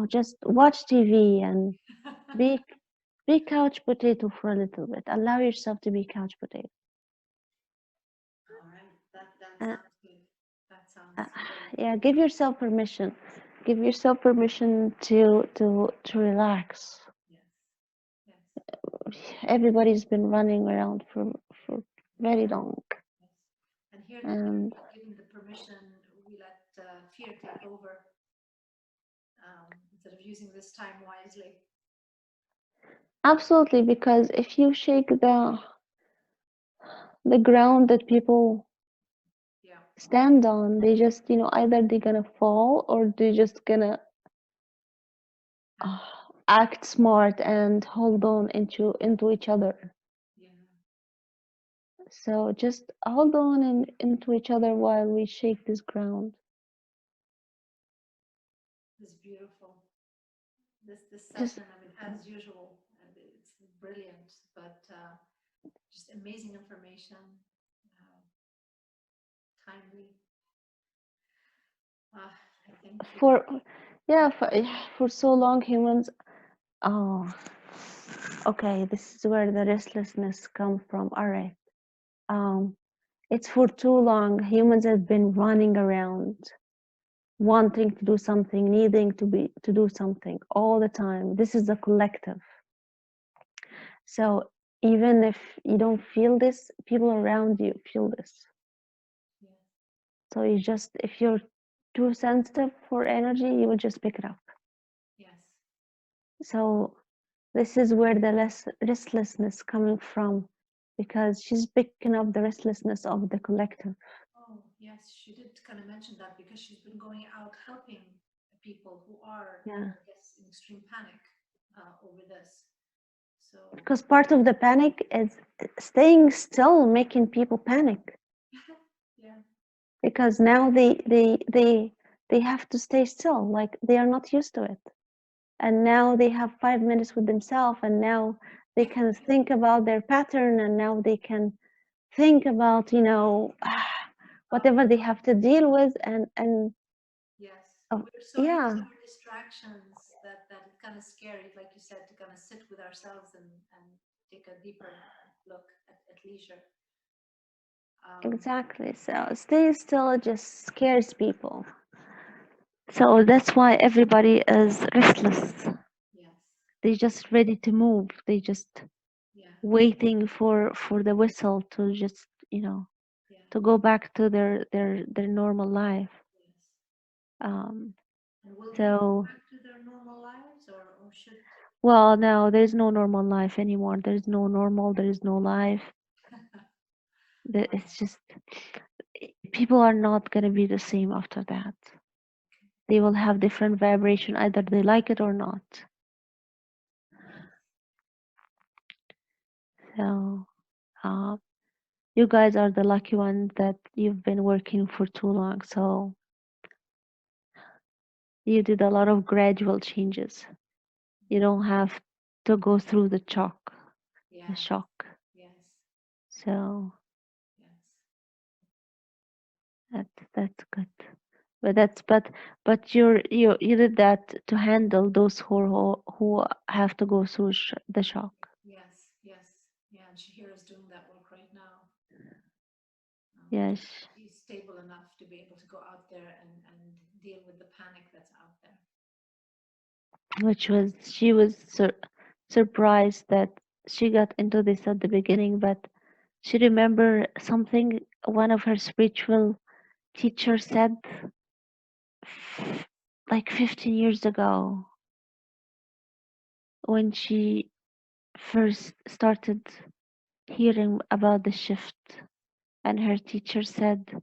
Just watch TV and be be couch potato for a little bit. Allow yourself to be couch potato. All right. That Uh, sounds good. That sounds uh, great. yeah, give yourself permission. Give yourself permission to relax. Yes. Yes. Everybody's been running around for very long, Yes. And here that and you're given the permission, we let fear take over, instead of using this time wisely. absolutely, because if you shake the ground that people Yeah. stand on, they just either they're gonna fall or they're just gonna And uh, act smart and hold on into each other. yeah, So just hold on into each other while we shake this ground. it's beautiful. This Just session, I mean, as usual, it's brilliant, but just amazing information, uh, timely. I thank you. for yeah for so long humans. Oh, okay. This is where the restlessness come from. All right. Um, it's for too long humans have been running around, wanting to do something, needing to do something all the time. This is a collective. So even if you don't feel this, people around you feel this. Yeah. So you just, if you're too sensitive for energy, you will just pick it up. Yes. So this is where the less restlessness coming from, because she's picking up the restlessness of the collective. Oh, yes, she did kind of mention that because she's been going out helping people who are, Yeah, I guess, in extreme panic over this. So, because part of the panic is staying still, making people panic, yeah, because now they have to stay still, like they are not used to it, and now they have 5 minutes with themselves, and now they can think about their pattern, and now they can think about uh, whatever they have to deal with, and yes, oh, we're so used yeah, to our distractions that it's kind of scary, like you said, to kind of sit with ourselves and take a deeper look at leisure. Um, exactly. So staying still just scares people. So that's why everybody is restless. yes, They just ready to move. They just yeah, waiting for the whistle to just yeah, to go back to their normal life. yes. Um, And will people go so back to their normal lives, or should? Well, no, there's no normal life anymore. There's no normal, there is no life. Wow. It's just people are not gonna be the same after that. They will have different vibration, either they like it or not. So, uh, you guys are the lucky ones that you've been working for too long. So you did a lot of gradual changes. You don't have to go through the Yes. shock. Yes. So Yes. that's good. But you did that to handle those who have to go through the shock. Yes. Yes. Yeah. And Shahira is doing that work right now. Yes, She's stable enough to be able to go out there and deal with the panic that's out there. which was she was surprised that she got into this at the beginning, but she remembered something one of her spiritual teachers said like 15 years ago when she first started hearing about the shift, and her teacher said,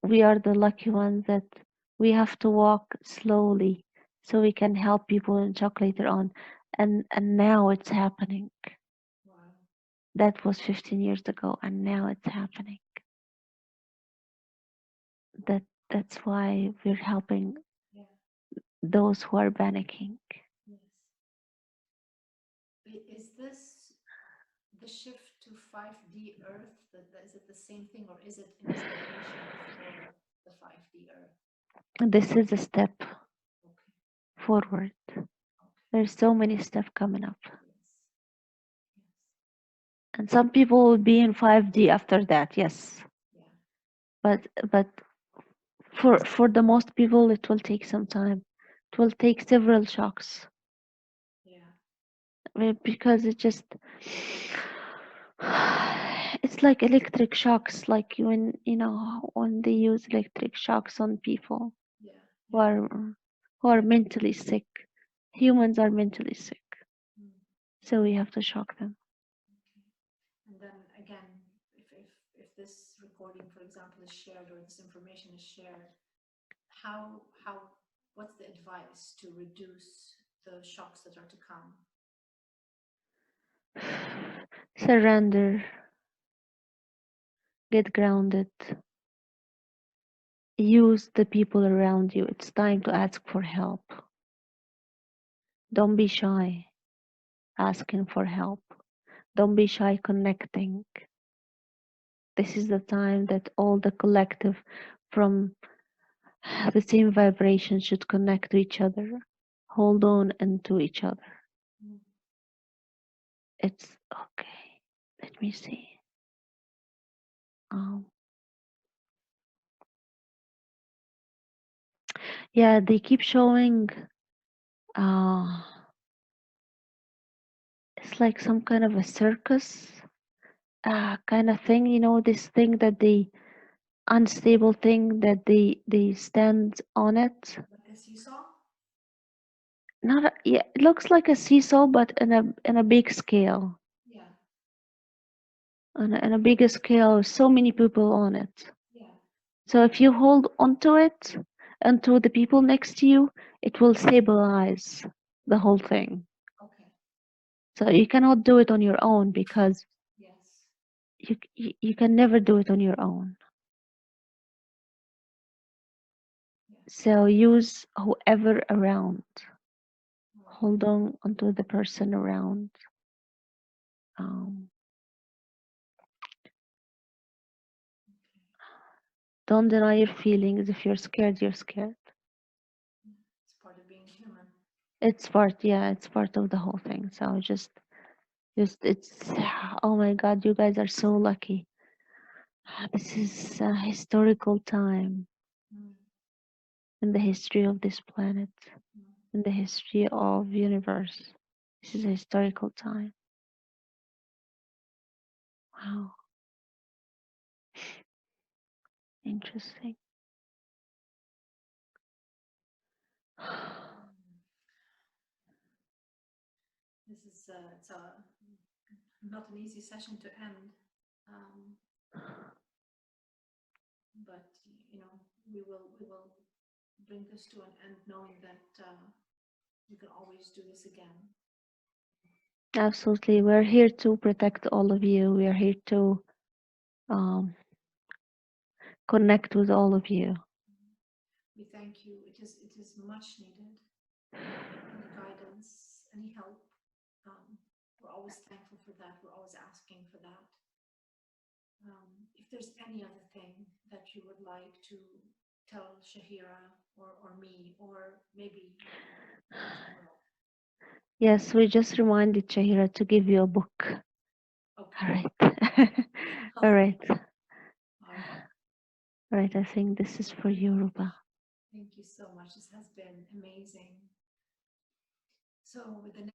We are the lucky ones that we have to walk slowly so we can help people in shock later on." And now it's happening. Wow. That was 15 years ago, and now it's happening. That that's why we're helping Yeah. those who are panicking. Yes. Is this the shift to 5D Earth? Is it the same thing, or is it in preparation for the 5D Earth? This is a step Okay. forward. Okay. There's so many stuff coming up. Yes. Yes. And some people will be in 5D after that, yes. Yeah. But for the most people it will take some time. It will take several shocks. Yeah. Because it just it's like electric shocks, like when when they use electric shocks on people Yeah. who Yeah. are who are mentally sick. Humans are mentally sick, Mm. so we have to shock them. Okay. And then again, if this recording, for example, is shared, or this information is shared, how what's the advice to reduce the shocks that are to come? Surrender, get grounded, use the people around you. It's time to ask for help. Don't be shy asking for help. Don't be shy connecting. This is the time that all the collective from the same vibration should connect to each other, hold on into each other. Mm. It's okay. Let me see. Um, yeah, they keep showing. Uh, it's like some kind of a circus kind of thing. This thing that they unstable thing that they stand on it. Like a seesaw? Not yeah, it looks like a seesaw, but in a big scale. Yeah. On a bigger scale, so many people on it. Yeah. So if you hold onto it and to the people next to you, it will stabilize the whole thing. Okay. So you cannot do it on your own because Yes. you can never do it on your own. Yes. So use whoever around. Right. Hold on onto the person around. Um, don't deny your feelings. If you're scared, you're scared. It's part of being human. It's part of the whole thing. So it's oh my God, you guys are so lucky. This is a historical time Mm. in the history of this planet, Mm. in the history of universe. This is a historical time. Wow, interesting. it's a not an easy session to end. But you know, we will bring this to an end, knowing that we can always do this again. Absolutely. We're here to protect all of you. We are here to connect with all of you. We thank you. It is much needed. Any guidance, any help. We're always thankful for that. We're always asking for that. If there's any other thing that you would like to tell Shahira or me, or maybe Yes, we just reminded Shahira to give you a book. okay. All right. All right. All right. All right. I think this is for you, Ruba. Thank you so much. This has been amazing. So with the